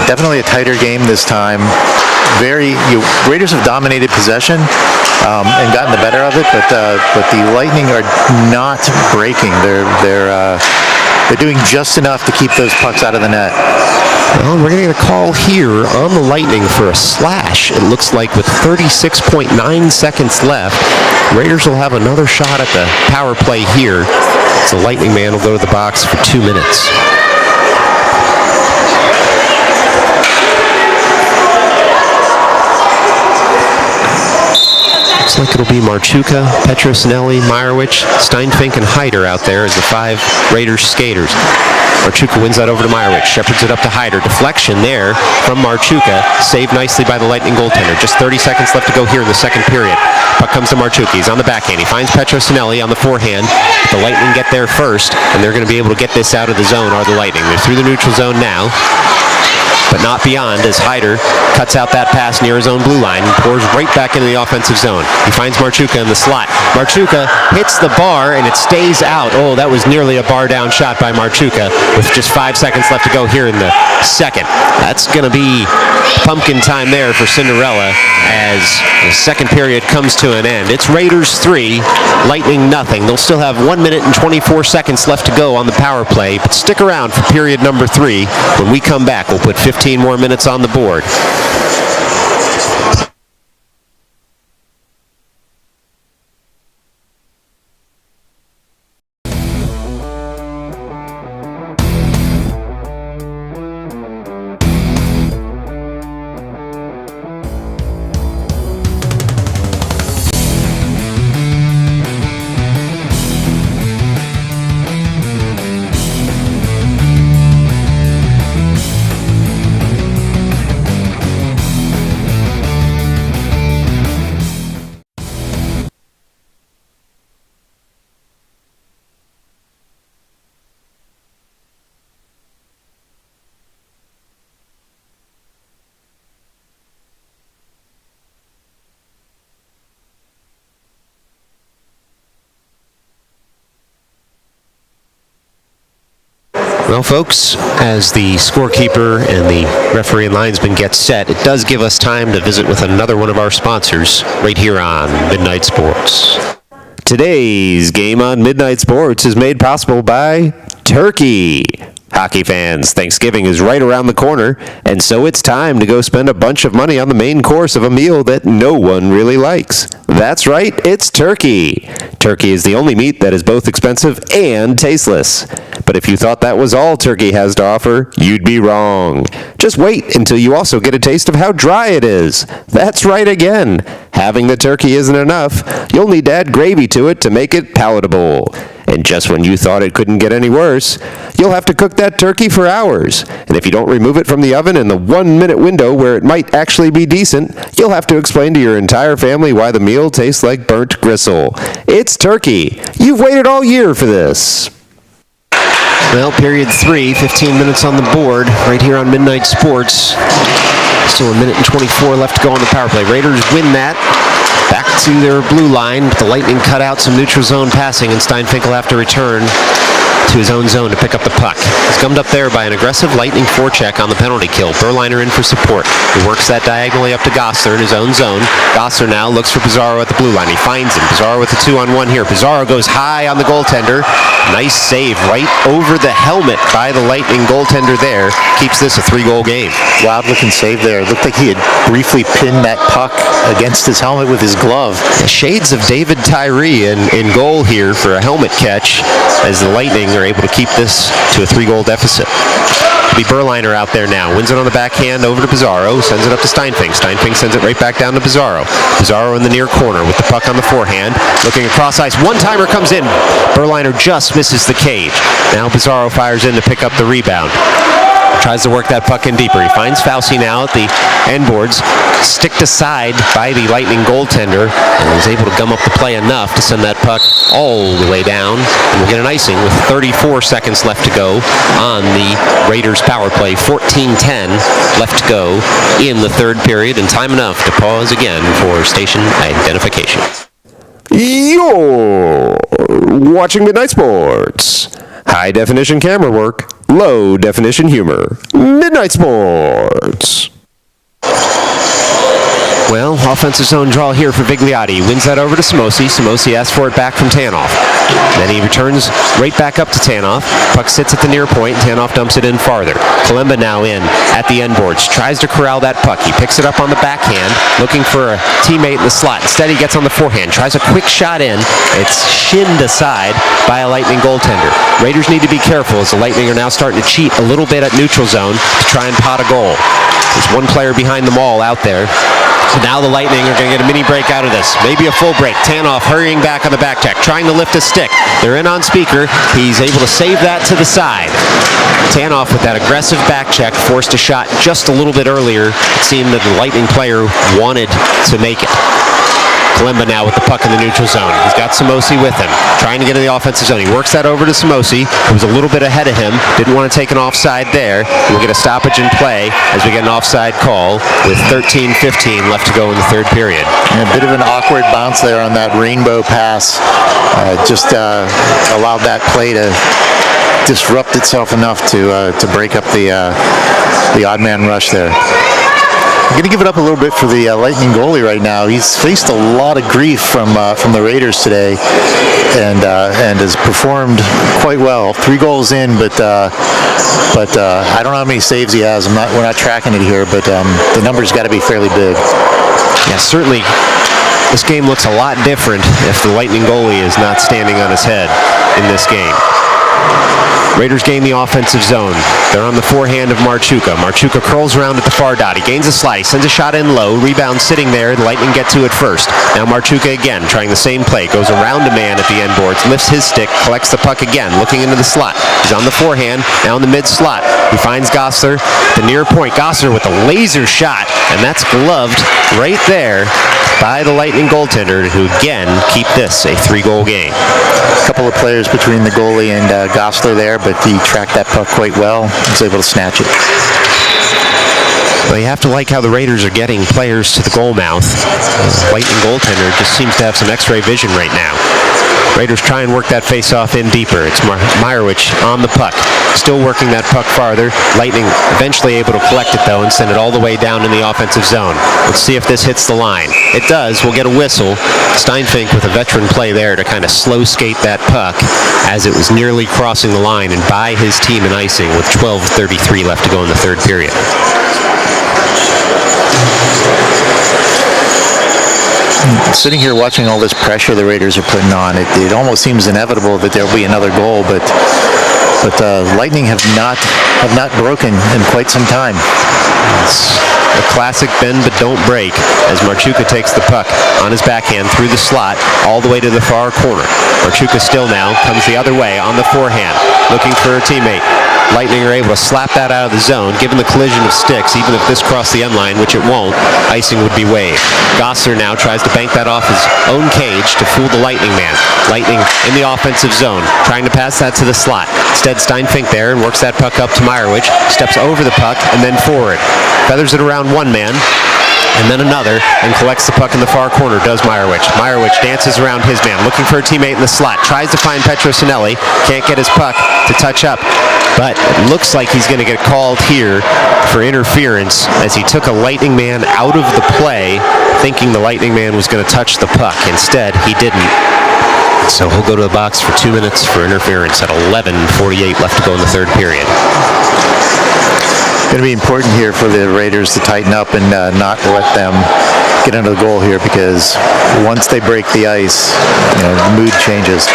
Definitely a tighter game this time. Raiders have dominated possession and gotten the better of it, but the Lightning are not breaking. They're doing just enough to keep those pucks out of the net. Well, we're going to get a call here on the Lightning for a slash. It looks like with 36.9 seconds left, Raiders will have another shot at the power play here. So the Lightning man will go to the box for 2 minutes. Looks like it'll be Marchuka, Petrosinelli, Meyerowicz, Steinfink, and Hyder out there as the 5 Raiders skaters. Marchuka wins that over to Meyerowicz, shepherds it up to Hyder. Deflection there from Marchuka, saved nicely by the Lightning goaltender. Just 30 seconds left to go here in the second period. Puck comes to Marchuka. He's on the backhand. He finds Petrosinelli on the forehand. The Lightning get there first, and they're going to be able to get this out of the zone, are the Lightning. They're through the neutral zone now, but not beyond, as Hyder cuts out that pass near his own blue line and pours right back into the offensive zone. He finds Marchuka in the slot. Marchuka hits the bar and it stays out. Oh, that was nearly a bar down shot by Marchuka with just 5 seconds left to go here in the second. That's going to be pumpkin time there for Cinderella as the second period comes to an end. It's Raiders 3, Lightning nothing. They'll still have 1 minute and 24 seconds left to go on the power play, but stick around for period number 3. When we come back, we'll put 15 more minutes on the board. Well, folks, as the scorekeeper and the referee and linesman get set, it does give us time to visit with another one of our sponsors right here on Midnight Sports. Today's game on Midnight Sports is made possible by Turkey. Hockey fans, Thanksgiving is right around the corner, and so it's time to go spend a bunch of money on the main course of a meal that no one really likes. That's right, it's turkey. Turkey is the only meat that is both expensive and tasteless. But if you thought that was all turkey has to offer, you'd be wrong. Just wait until you also get a taste of how dry it is. That's right again. Having the turkey isn't enough. You'll need to add gravy to it to make it palatable. And just when you thought it couldn't get any worse, you'll have to cook that turkey for hours. And if you don't remove it from the oven in the 1-minute window where it might actually be decent, you'll have to explain to your entire family why the meal tastes like burnt gristle. It's turkey. You've waited all year for this. Well, period 3, 15 minutes on the board, right here on Midnight Sports. Still 1 minute and 24 left to go on the power play. Raiders win that. Back to their blue line. The Lightning cut out some neutral zone passing, and Steinfinkel will have to return to his own zone to pick up the puck. He's gummed up there by an aggressive Lightning forecheck on the penalty kill. Berliner in for support. He works that diagonally up to Gosler in his own zone. Gosler now looks for Pizarro at the blue line. He finds him. Pizarro with the 2-on-1 here. Pizarro goes high on the goaltender. Nice save right over the helmet by the Lightning goaltender there. Keeps this a 3-goal game. Wild looking save there. It looked like he had briefly pinned that puck against his helmet with his glove. Shades of David Tyree in goal here for a helmet catch as the Lightning are able to keep this to a 3-goal deficit. It'll be Berliner out there now. Wins it on the backhand over to Pizarro. Sends it up to Steinfink. Steinfink sends it right back down to Pizarro. Pizarro in the near corner with the puck on the forehand. Looking across ice. One-timer comes in. Berliner just misses the cage. Now Pizarro fires in to pick up the rebound. Tries to work that puck in deeper. He finds Fauci now at the end boards, sticked aside by the Lightning goaltender, and was able to gum up the play enough to send that puck all the way down. And we'll get an icing with 34 seconds left to go on the Raiders power play. 14:10 left to go in the third period, and time enough to pause again for station identification. You're watching Midnight Sports. High definition camera work, low definition humor. Midnight Sports. Well, offensive zone draw here for Vigliotti. Wins that over to Samosi. Samosi asks for it back from Tanoff. Then he returns right back up to Tanoff. Puck sits at the near point. Tanoff dumps it in farther. Kalemba now in at the end boards. Tries to corral that puck. He picks it up on the backhand, looking for a teammate in the slot. Instead, he gets on the forehand. Tries a quick shot in. It's shinned aside by a Lightning goaltender. Raiders need to be careful as the Lightning are now starting to cheat a little bit at neutral zone to try and pot a goal. There's one player behind them all out there. So now the Lightning are going to get a mini break out of this. Maybe a full break. Tanoff hurrying back on the back check, trying to lift a stick. They're in on speaker. He's able to save that to the side. Tanoff with that aggressive back check forced a shot just a little bit earlier. It seemed that the Lightning player wanted to make it. Kalemba now with the puck in the neutral zone. He's got Samosi with him, trying to get in the offensive zone. He works that over to Samosi, who was a little bit ahead of him. Didn't want to take an offside there. We'll get a stoppage in play as we get an offside call with 13:15 left to go in the third period. And a bit of an awkward bounce there on that rainbow pass. Just allowed that play to disrupt itself enough to break up the odd man rush there. I'm going to give it up a little bit for the Lightning goalie right now. He's faced a lot of grief from the Raiders today, and has performed quite well. 3 goals in, but I don't know how many saves he has. We're not tracking it here, but the number's got to be fairly big. Yeah, certainly. This game looks a lot different if the Lightning goalie is not standing on his head in this game. Raiders gain the offensive zone. They're on the forehand of Marchuka. Marchuka curls around at the far dot. He gains a slide. He sends a shot in low. Rebound sitting there. The Lightning get to it first. Now Marchuka again, trying the same play. Goes around a man at the end boards. Lifts his stick. Collects the puck again. Looking into the slot. He's on the forehand. Now in the mid slot. He finds Gosler. The near point. Gosler with a laser shot. And that's gloved right there by the Lightning goaltender, who again keep this a 3-goal game. A couple of players between the goalie and Gosler there, but he tracked that puck quite well. He was able to snatch it. Well, you have to like how the Raiders are getting players to the goal mouth. The Lightning goaltender just seems to have some X-ray vision right now. Raiders try and work that face-off in deeper. It's Meyerowicz on the puck, still working that puck farther. Lightning eventually able to collect it, though, and send it all the way down in the offensive zone. Let's see if this hits the line. It does. We'll get a whistle. Steinfink with a veteran play there to kind of slow skate that puck as it was nearly crossing the line and by his team in icing with 12:33 left to go in the third period. Sitting here watching all this pressure the Raiders are putting on, it almost seems inevitable that there'll be another goal, but Lightning have not broken in quite some time. It's a classic bend but don't break as Marchuka takes the puck on his backhand through the slot all the way to the far corner. Marchuka still now comes the other way on the forehand, looking for a teammate. Lightning are able to slap that out of the zone. Given the collision of sticks, even if this crossed the end line, which it won't, icing would be waived. Gosser now tries to bank that off his own cage to fool the Lightning man. Lightning in the offensive zone, trying to pass that to the slot. Instead, Steinfink there and works that puck up to Meyerowicz, steps over the puck and then forward. Feathers it around one man, and then another, and collects the puck in the far corner, does Meyerowicz. Meyerowicz dances around his man, looking for a teammate in the slot, tries to find Petrosinelli, can't get his puck to touch up, but it looks like he's going to get called here for interference as he took a Lightning man out of the play, thinking the Lightning man was going to touch the puck. Instead, he didn't. So he'll go to the box for 2 minutes for interference at 11:48 left to go in the third period. Going to be important here for the Raiders to tighten up and not let them get into the goal here, because once they break the ice, the mood changes.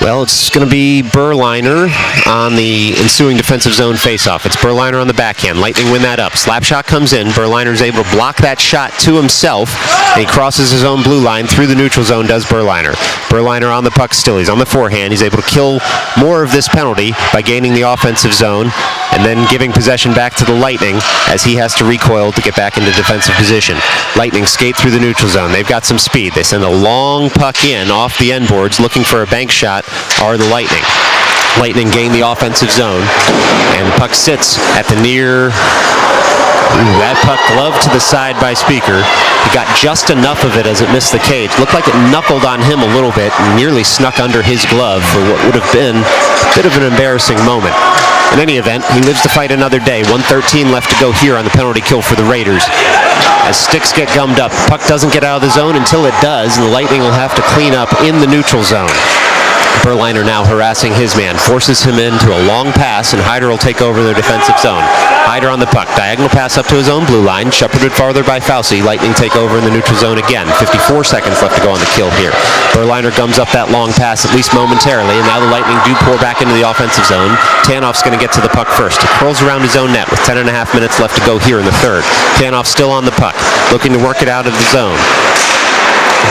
Well, it's going to be Berliner on the ensuing defensive zone faceoff. It's Berliner on the backhand. Lightning win that up. Slap shot comes in. Berliner's able to block that shot to himself, and he crosses his own blue line through the neutral zone, does Berliner. Berliner on the puck still. He's on the forehand. He's able to kill more of this penalty by gaining the offensive zone and then giving possession back to the Lightning as he has to recoil to get back into defensive position. Lightning skate through the neutral zone. They've got some speed. They send a long puck in off the end boards looking for a bank shot are the Lightning. Lightning gain the offensive zone, and the puck sits at the near... that puck gloved to the side by Speaker. He got just enough of it as it missed the cage. Looked like it knuckled on him a little bit and nearly snuck under his glove for what would have been a bit of an embarrassing moment. In any event, he lives to fight another day. 1:13 left to go here on the penalty kill for the Raiders. As sticks get gummed up, puck doesn't get out of the zone until it does, and the Lightning will have to clean up in the neutral zone. Berliner now harassing his man, forces him into a long pass, and Hyder will take over their defensive zone. Hyder on the puck, diagonal pass up to his own blue line, shepherded farther by Fauci. Lightning take over in the neutral zone again. 54 seconds left to go on the kill here. Berliner gums up that long pass, at least momentarily, and now the Lightning do pour back into the offensive zone. Tanoff's going to get to the puck first. He curls around his own net with 10.5 minutes left to go here in the third. Tanoff still on the puck, looking to work it out of the zone.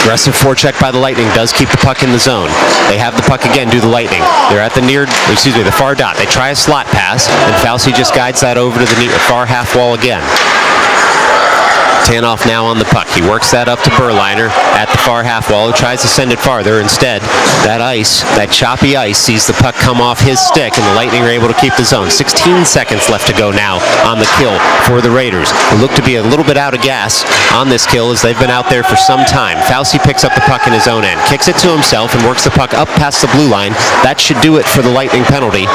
Aggressive forecheck by the Lightning does keep the puck in the zone. They have the puck again, do the Lightning. They're at the far dot. They try a slot pass, and Fauci just guides that over to the far half wall again. Tanoff now on the puck. He works that up to Berliner at the far half wall, who tries to send it farther. Instead, that choppy ice, sees the puck come off his stick, and the Lightning are able to keep the zone. 16 seconds left to go now on the kill for the Raiders, who look to be a little bit out of gas on this kill as they've been out there for some time. Fauci picks up the puck in his own end, kicks it to himself, and works the puck up past the blue line. That should do it for the Lightning penalty,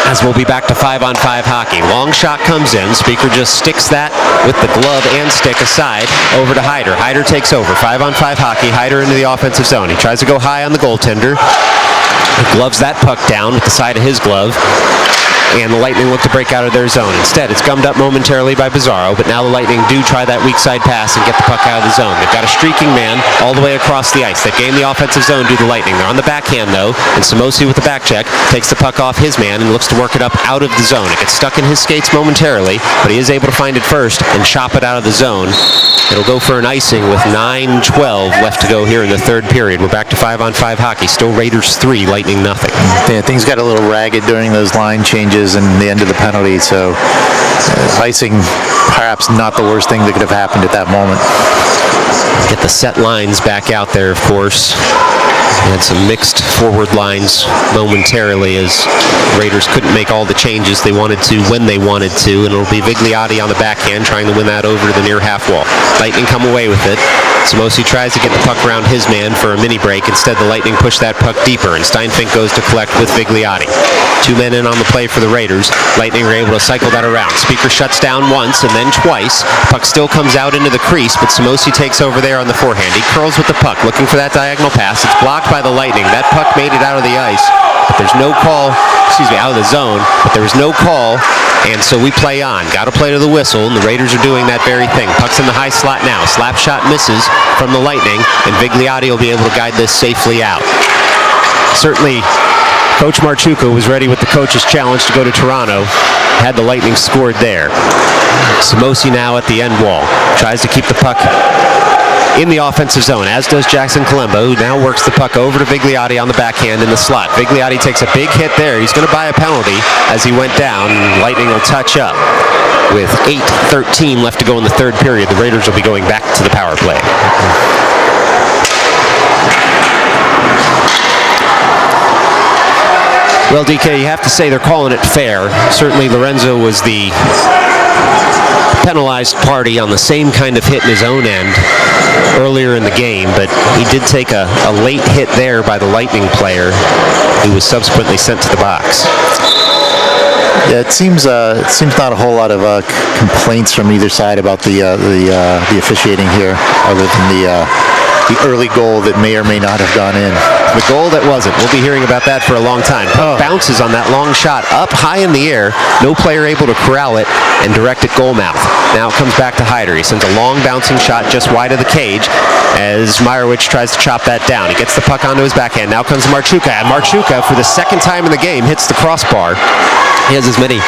as we'll be back to 5-on-5 hockey. Long shot comes in. Speaker just sticks that with the glove and stick aside over to Hyder. Hyder takes over. 5-on-5 hockey. Hyder into the offensive zone. He tries to go high on the goaltender. He gloves that puck down with the side of his glove, and the Lightning look to break out of their zone. Instead, it's gummed up momentarily by Bizarro, but now the Lightning do try that weak side pass and get the puck out of the zone. They've got a streaking man all the way across the ice. They've gained the offensive zone, do the Lightning. They're on the backhand, though, and Samosi with the back check takes the puck off his man and looks to work it up out of the zone. It gets stuck in his skates momentarily, but he is able to find it first and chop it out of the zone. It'll go for an icing with 9:12 left to go here in the third period. We're back to 5-on-5 hockey. Still Raiders 3, Lightning nothing. Yeah, things got a little ragged during those line changes and the end of the penalty, so icing perhaps not the worst thing that could have happened at that moment. Get the set lines back out there, of course. Had some mixed forward lines momentarily as Raiders couldn't make all the changes they wanted to when they wanted to, and it'll be Vigliotti on the backhand trying to win that over to the near half wall. Lightning come away with it. Samosi tries to get the puck around his man for a mini break. Instead, the Lightning push that puck deeper, and Steinfink goes to collect with Vigliotti. 2 men in on the play for the Raiders. Lightning are able to cycle that around. Speaker shuts down once and then twice. Puck still comes out into the crease, but Samosi takes over there on the forehand. He curls with the puck, looking for that diagonal pass. It's blocked by the Lightning. That puck made it out of the ice, but there's no call, out of the zone, but there was no call, and so we play on. Got to play to the whistle, and the Raiders are doing that very thing. Puck's in the high slot now. Slap shot misses from the Lightning, and Vigliotti will be able to guide this safely out. Certainly, Coach Marchuka was ready with the coach's challenge to go to Toronto. Had the Lightning scored there. Samosi now at the end wall. Tries to keep the puck in the offensive zone, as does Jackson Kalemba, who now works the puck over to Vigliotti on the backhand in the slot. Vigliotti takes a big hit there. He's going to buy a penalty as he went down. Lightning will touch up. With 8:13 left to go in the third period, the Raiders will be going back to the power play. Well, DK, you have to say they're calling it fair. Certainly Lorenzo was the penalized party on the same kind of hit in his own end earlier in the game, but he did take a late hit there by the Lightning player, who was subsequently sent to the box. Yeah, it seems not a whole lot of complaints from either side about the officiating here, other than the early goal that may or may not have gone in. The goal that wasn't. We'll be hearing about that for a long time. Bounces on that long shot up high in the air. No player able to corral it and direct it goal mouth. Now it comes back to Hyder. He sends a long bouncing shot just wide of the cage as Meyerowicz tries to chop that down. He gets the puck onto his backhand. Now comes Marchuka. And Marchuka, for the second time in the game, hits the crossbar. He has as many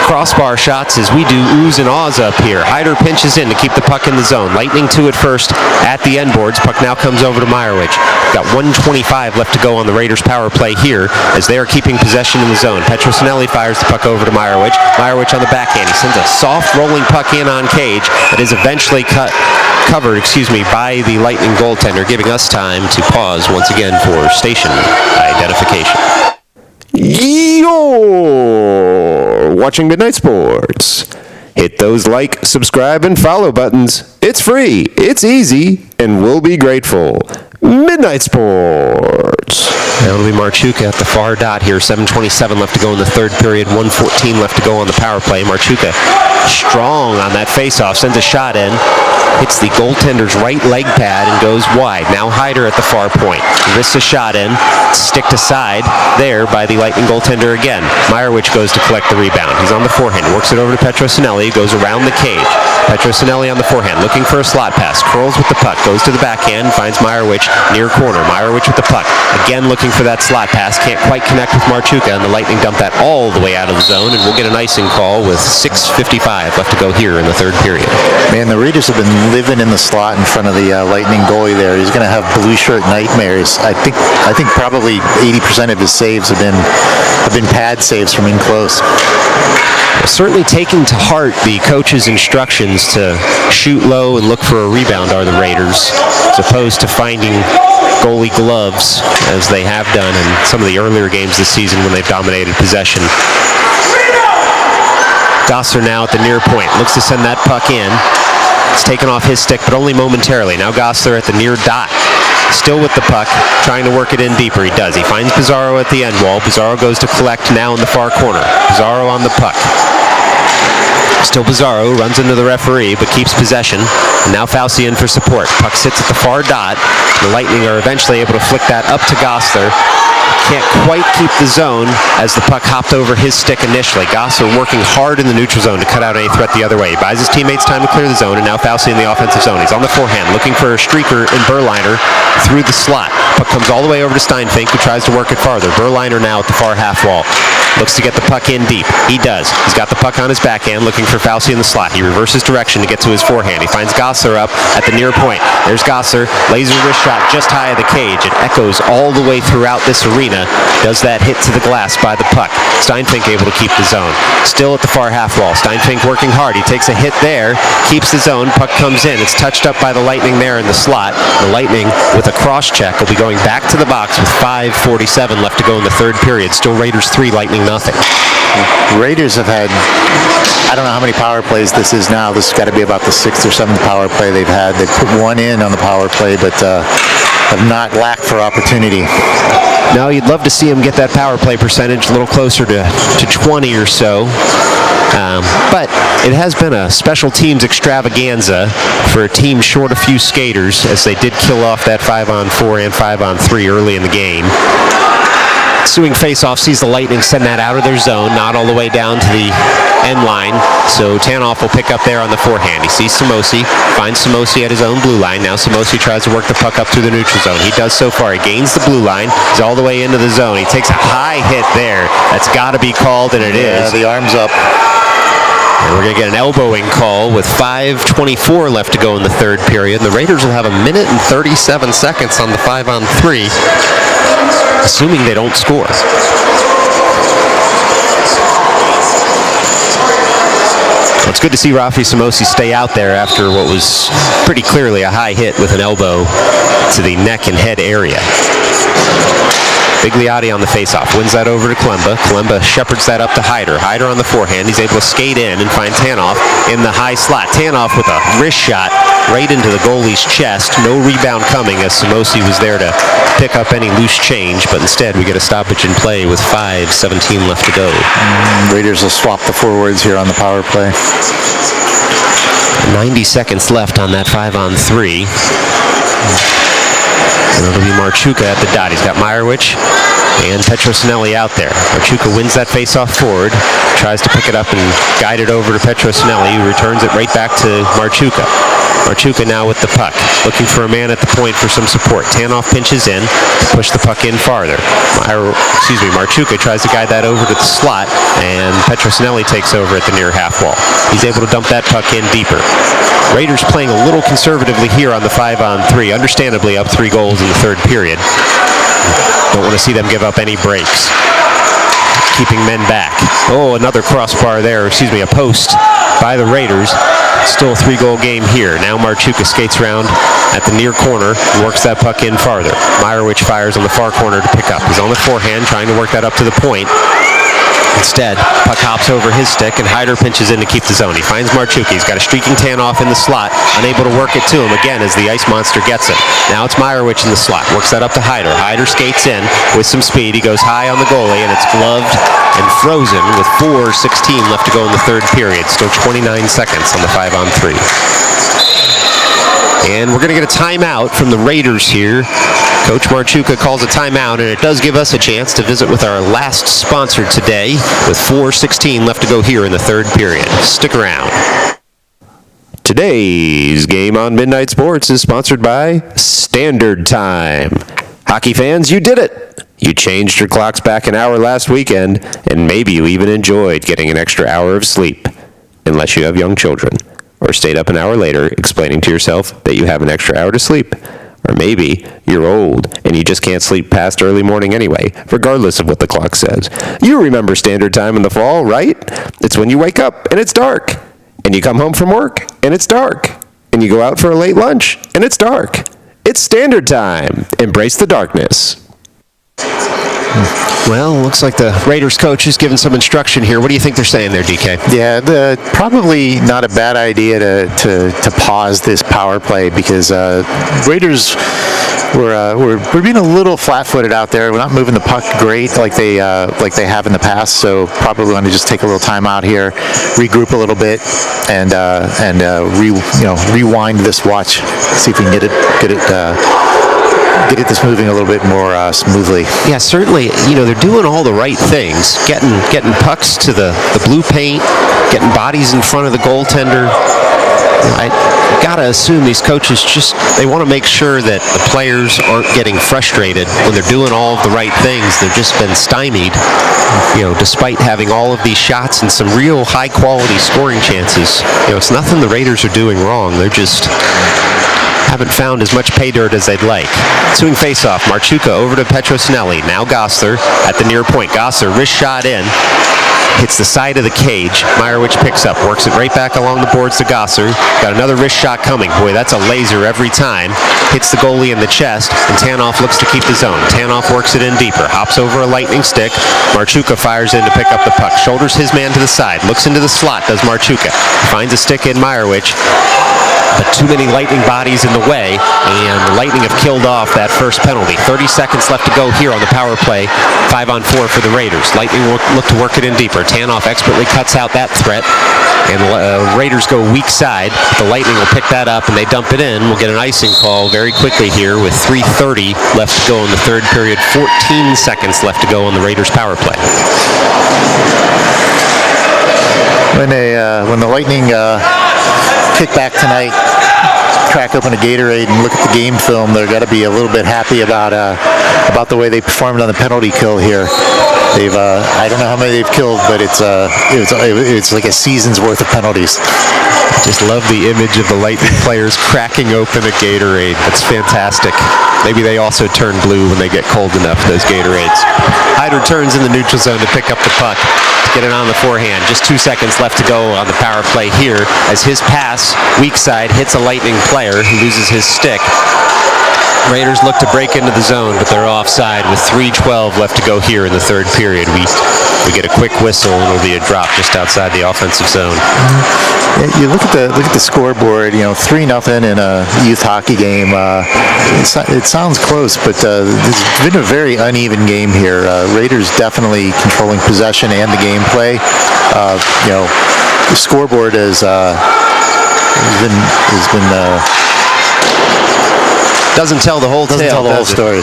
crossbar shots as we do oohs and ahs up here. Hyder pinches in to keep the puck in the zone. Lightning to it first at the end boards. Puck now comes over to Meyerowicz. Got 1:25 left to go on the Raiders power play here as they are keeping possession in the zone. Petrosinelli fires the puck over to Meyerowicz. Meyerowicz on the backhand. He sends a soft rolling puck in on cage that is eventually covered by the Lightning goaltender, giving us time to pause once again for station identification. You're watching Midnight Sports. Hit those like, subscribe, and follow buttons. It's free, it's easy, and we'll be grateful. Midnight Sports. That'll be Marchuka at the far dot here. 7:27 left to go in the third period. 1:14 left to go on the power play. Marchuka strong on that faceoff. Sends a shot in. Hits the goaltender's right leg pad and goes wide. Now Hyder at the far point. Risks a shot in. Sticked aside there by the Lightning goaltender again. Meyerowicz goes to collect the rebound. He's on the forehand. Works it over to Petrosinelli. Goes around the cage. Petrosinelli on the forehand. Looking for a slot pass. Curls with the puck. Goes to the backhand. Finds Meyerowicz near corner. Meyerowicz with the puck. Again looking for that slot pass. Can't quite connect with Marchuka, and the Lightning dump that all the way out of the zone, and we'll get an icing call with 6:55 left to go here in the third period. Man, the Raiders have been living in the slot in front of the Lightning goalie there. He's going to have blue shirt nightmares. I think probably 80% of his saves have been pad saves from in close. Certainly taking to heart the coach's instructions to shoot low and look for a rebound are the Raiders, as opposed to finding goalie gloves as they have done in some of the earlier games this season when they've dominated possession. Gosser now at the near point. Looks to send that puck in. It's taken off his stick, but only momentarily. Now Gosser at the near dot. Still with the puck, trying to work it in deeper. He does. He finds Pizarro at the end wall. Pizarro goes to collect now in the far corner. Pizarro on the puck. Still Pizarro runs into the referee, but keeps possession. And now Fauci in for support. Puck sits at the far dot. The Lightning are eventually able to flick that up to Gosser. Can't quite keep the zone as the puck hopped over his stick initially. Gosser working hard in the neutral zone to cut out any threat the other way. He buys his teammates time to clear the zone, and now Fauci in the offensive zone. He's on the forehand, looking for a streaker in Berliner through the slot. Puck comes all the way over to Steinfink, who tries to work it farther. Berliner now at the far half wall. Looks to get the puck in deep. He does. He's got the puck on his backhand, looking for Fauci in the slot. He reverses direction to get to his forehand. He finds Gosser up at the near point. There's Gosser. Laser wrist shot just high of the cage. It echoes all the way throughout this arena Arena. Does that hit to the glass by the puck. Steinfink able to keep the zone. Still at the far half wall. Steinfink working hard. He takes a hit there, keeps the zone. Puck comes in. It's touched up by the Lightning there in the slot. The Lightning, with a cross check, will be going back to the box with 5:47 left to go in the third period. Still Raiders 3, Lightning nothing. Raiders have had, I don't know how many power plays this is now. This has got to be about the 6th or 7th power play they've had. They've put one in on the power play, but have not lacked for opportunity. No, you'd love to see him get that power play percentage a little closer to 20 or so. But it has been a special teams extravaganza for a team short a few skaters, as they did kill off that 5-on-4 and 5-on-3 early in the game. Ensuing faceoff sees the Lightning send that out of their zone, not all the way down to the end line. So Tanoff will pick up there on the forehand. He sees Samosi, finds Samosi at his own blue line. Now Samosi tries to work the puck up through the neutral zone. He does so far. He gains the blue line. He's all the way into the zone. He takes a high hit there. That's got to be called, and it is. The arm's up. And we're going to get an elbowing call with 5:24 left to go in the third period. And the Raiders will have a minute and 37 seconds on the 5-on-3, assuming they don't score. Well, it's good to see Rafi Samosi stay out there after what was pretty clearly a high hit with an elbow to the neck and head area. Bigliotti on the faceoff, wins that over to Klemba. Klemba shepherds that up to Hyder. Hyder on the forehand. He's able to skate in and find Tanoff in the high slot. Tanoff with a wrist shot right into the goalie's chest. No rebound coming, as Samosi was there to pick up any loose change, but instead we get a stoppage in play with 5:17 left to go. Raiders will swap the forwards here on the power play. 90 seconds left on that 5-on-3. And it'll be Marchuka at the dot. He's got Meyerowicz and Petrosinelli out there. Marchuka wins that faceoff forward, tries to pick it up and guide it over to Petrosinelli, who returns it right back to Marchuka. Marchuka now with the puck, looking for a man at the point for some support. Tanoff pinches in to push the puck in farther. Marchuka tries to guide that over to the slot, and Petrosinelli takes over at the near half wall. He's able to dump that puck in deeper. Raiders playing a little conservatively here on the 5-on-3, understandably up 3 goals in the third period. Don't want to see them give up any breaks. Keeping men back. Oh, another crossbar there, a post by the Raiders. Still a 3-goal game here. Now Marchuka skates around at the near corner and works that puck in farther. Meyerowicz fires on the far corner to pick up. He's on the forehand, trying to work that up to the point. Instead, puck hops over his stick, and Hyder pinches in to keep the zone. He finds Marchuka. He's got a streaking Tanoff in the slot, unable to work it to him again as the Ice Monster gets it. Now it's Meyerowicz in the slot. Works that up to Hyder. Hyder skates in with some speed. He goes high on the goalie, and it's gloved and frozen with 4:16 left to go in the third period. Still 29 seconds on the 5-on-3. And we're going to get a timeout from the Raiders here. Coach Marchuka calls a timeout, and it does give us a chance to visit with our last sponsor today with 4:16 left to go here in the third period. Stick around. Today's game on Midnight Sports is sponsored by Standard Time. Hockey fans, you did it. You changed your clocks back an hour last weekend, and maybe you even enjoyed getting an extra hour of sleep, unless you have young children, or stayed up an hour later explaining to yourself that you have an extra hour to sleep. Or maybe you're old and you just can't sleep past early morning anyway, regardless of what the clock says. You remember Standard Time in the fall, right? It's when you wake up and it's dark, and you come home from work and it's dark, and you go out for a late lunch and it's dark. It's Standard Time. Embrace the darkness. Well, looks like the Raiders coach is giving some instruction here. What do you think they're saying there, DK? Yeah, probably not a bad idea to pause this power play, because Raiders we're being a little flat-footed out there. We're not moving the puck great like they have in the past. So probably want to just take a little time out here, regroup a little bit, and rewind this watch, see if we can get this moving a little bit more smoothly. Yeah, certainly. They're doing all the right things, getting pucks to the blue paint, getting bodies in front of the goaltender. I gotta assume these coaches they want to make sure that the players aren't getting frustrated when they're doing all of the right things. They've just been stymied, despite having all of these shots and some real high quality scoring chances. It's nothing the Raiders are doing wrong. They're just haven't found as much pay dirt as they'd like. Ensuing faceoff, Marchuka over to Petrosinelli. Now Gosler at the near point. Gosler, wrist shot in. Hits the side of the cage. Meyerowicz picks up, works it right back along the boards to Gosser. Got another wrist shot coming. Boy, that's a laser every time. Hits the goalie in the chest, and Tanoff looks to keep the zone. Tanoff works it in deeper, hops over a lightning stick. Marchuka fires in to pick up the puck. Shoulders his man to the side, looks into the slot, does Marchuka. Finds a stick in Meyerowicz. But too many Lightning bodies in the way, and the Lightning have killed off that first penalty. 30 seconds left to go here on the power play. 5-on-4 for the Raiders. Lightning will look to work it in deeper. Tanoff expertly cuts out that threat, and the Raiders go weak side. The Lightning will pick that up, and they dump it in. We'll get an icing call very quickly here with 3:30 left to go in the third period. 14 seconds left to go on the Raiders power play. When the Lightning kick back tonight, crack open a Gatorade and look at the game film, they're got to be a little bit happy about the way they performed on the penalty kill here. They've I don't know how many they've killed, but it's like a season's worth of penalties. Just love the image of the Lightning players cracking open a Gatorade. That's fantastic. Maybe they also turn blue when they get cold enough, those Gatorades. Hyder turns in the neutral zone to pick up the puck, to get it on the forehand. Just 2 seconds left to go on the power play here as his pass, weak side, hits a Lightning player who loses his stick. Raiders look to break into the zone, but they're offside with 3:12 left to go here in the third period. We get a quick whistle, and it'll be a drop just outside the offensive zone. You look at the scoreboard. 3-0 in a youth hockey game. It sounds close, but it's been a very uneven game here. Raiders definitely controlling possession and the gameplay. The scoreboard has been. Doesn't tell the whole tale. Doesn't tell the whole story.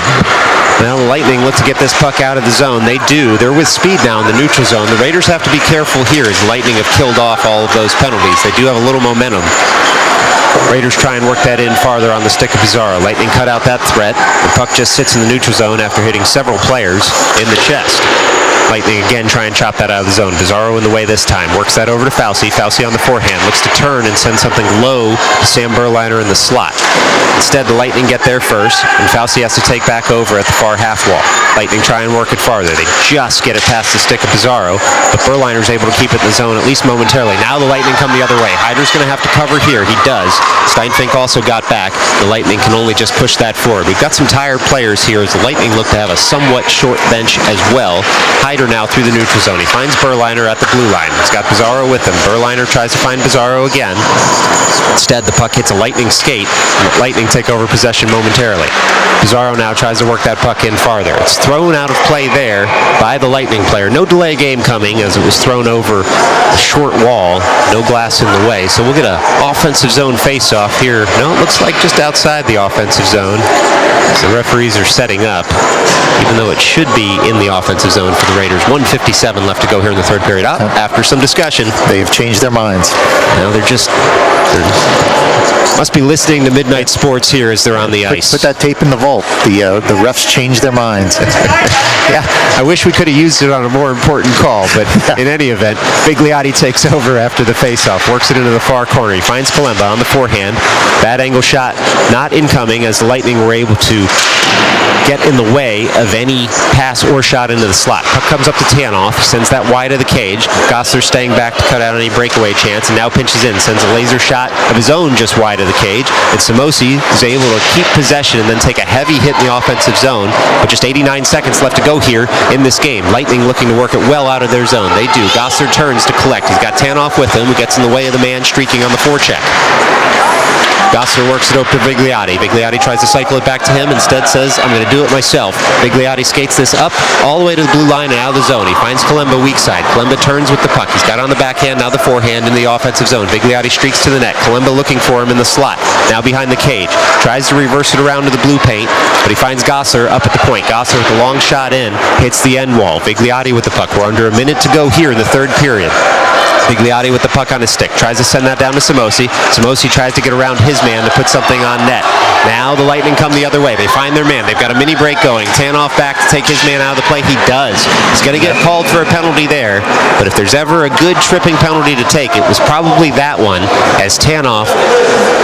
Well, the Lightning look to get this puck out of the zone. They do. They're with speed now in the neutral zone. The Raiders have to be careful here as the Lightning have killed off all of those penalties. They do have a little momentum. Raiders try and work that in farther on the stick of Pizarro. Lightning cut out that threat. The puck just sits in the neutral zone after hitting several players in the chest. Lightning again try and chop that out of the zone. Pizarro in the way this time. Works that over to Fauci. Fauci on the forehand. Looks to turn and send something low to Sam Berliner in the slot. Instead, the Lightning get there first, and Fauci has to take back over at the far half wall. Lightning try and work it farther. They just get it past the stick of Pizarro, but Berliner's able to keep it in the zone at least momentarily. Now the Lightning come the other way. Hyder's going to have to cover here. He does. Steinfink also got back. The Lightning can only just push that forward. We've got some tired players here as the Lightning look to have a somewhat short bench as well. Hyder now through the neutral zone. He finds Berliner at the blue line. He's got Pizarro with him. Berliner tries to find Pizarro again. Instead, the puck hits a Lightning skate, and the Lightning take over possession momentarily. Pizarro now tries to work that puck in farther. It's thrown out of play there by the Lightning player. No delay game coming as it was thrown over a short wall. No glass in the way. So we'll get an offensive zone face-off here. No, it looks like just outside the offensive zone. So the referees are setting up, even though it should be in the offensive zone for the Raiders. 1:57 left to go here in the third period. After some discussion, they've changed their minds. No, they're must be listening to Midnight Sports here as they're on the ice. Put that tape in the vault. The refs changed their minds. Yeah, I wish we could have used it on a more important call, but in any event, Bigliotti takes over after the faceoff, works it into the far corner. He finds Kalemba on the forehand. Bad angle shot, not incoming, as the Lightning were able to get in the way of any pass or shot into the slot. Puck comes up to Tanoff, sends that wide of the cage. Gosler staying back to cut out any breakaway chance, and now pinches in, sends a laser shot of his own just wide of the cage. And Samosi is able to keep possession and then take a heavy hit in the offensive zone. But just 89 seconds left to go here in this game. Lightning looking to work it well out of their zone. They do. Gosler turns to collect. He's got Tanoff with him, who gets in the way of the man streaking on the forecheck. Gosler works it over to Bigliotti. Bigliotti tries to cycle it back to him. Instead says, I'm going to do it myself. Bigliotti skates this up all the way to the blue line and out of the zone. He finds Kalemba weak side. Kalemba turns with the puck. He's got on the backhand, now the forehand in the offensive zone. Bigliotti streaks to the net. Kalemba looking for him in the slot. Now behind the cage. Tries to reverse it around to the blue paint, but he finds Gosler up at the point. Gosler with a long shot in, hits the end wall. Bigliotti with the puck. We're under a minute to go here in the third period. Bigliotti with the puck on his stick. Tries to send that down to Samosi. Samosi tries to get around his man to put something on net. Now the Lightning come the other way. They find their man. They've got a mini break going. Tanoff back to take his man out of the play. He does. He's going to get called for a penalty there. But if there's ever a good tripping penalty to take, it was probably that one, as Tanoff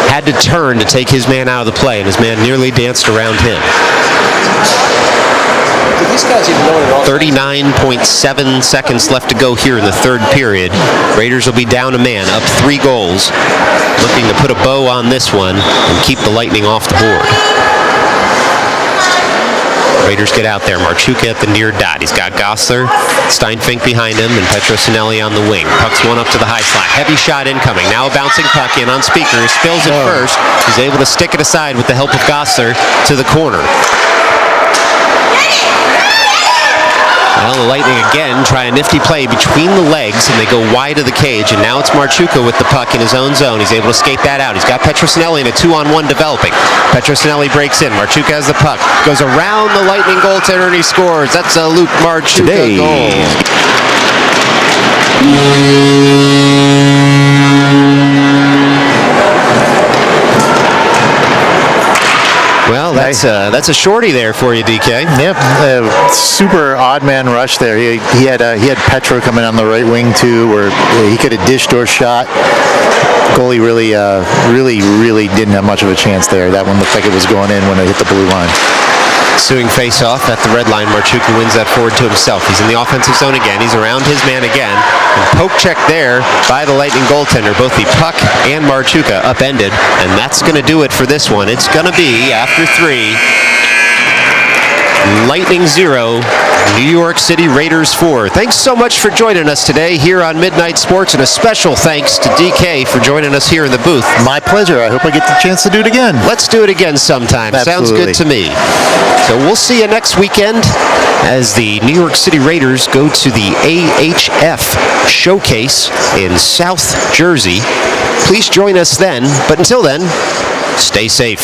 had to turn to take his man out of the play, and his man nearly danced around him. These guys even know it all. 39.7 seconds left to go here in the third period. Raiders will be down a man, up 3 goals. Looking to put a bow on this one and keep the Lightning off the board. Raiders get out there. Marchuka at the near dot. He's got Gossler, Steinfink behind him, and Petrosinelli on the wing. Puck's one up to the high slot. Heavy shot incoming. Now a bouncing puck in on Speaker. Spills it first. He's able to stick it aside with the help of Gossler to the corner. Well, the Lightning again try a nifty play between the legs, and they go wide of the cage, and now it's Marchuka with the puck in his own zone. He's able to skate that out. He's got Petrosinelli in a 2-on-1 developing. Petrosinelli breaks in. Marchuka has the puck. Goes around the Lightning goaltender, and he scores. That's a Luke Marchuka goal. Well, that's a shorty there for you, DK. Yep, super odd man rush there. He had Petro coming on the right wing too, where he could have dished or shot. Goalie really didn't have much of a chance there. That one looked like it was going in when it hit the blue line. Ensuing face-off at the red line. Marchuka wins that forward to himself. He's in the offensive zone again. He's around his man again. And poke check there by the Lightning goaltender. Both the puck and Marchuka upended. And that's going to do it for this one. It's going to be, after 3, Lightning 0, New York City Raiders 4. Thanks so much for joining us today here on Midnight Sports, and a special thanks to DK for joining us here in the booth. My pleasure. I hope I get the chance to do it again. Let's do it again sometime. Absolutely. Sounds good to me. So we'll see you next weekend as the New York City Raiders go to the AHF Showcase in South Jersey. Please join us then, but until then, stay safe.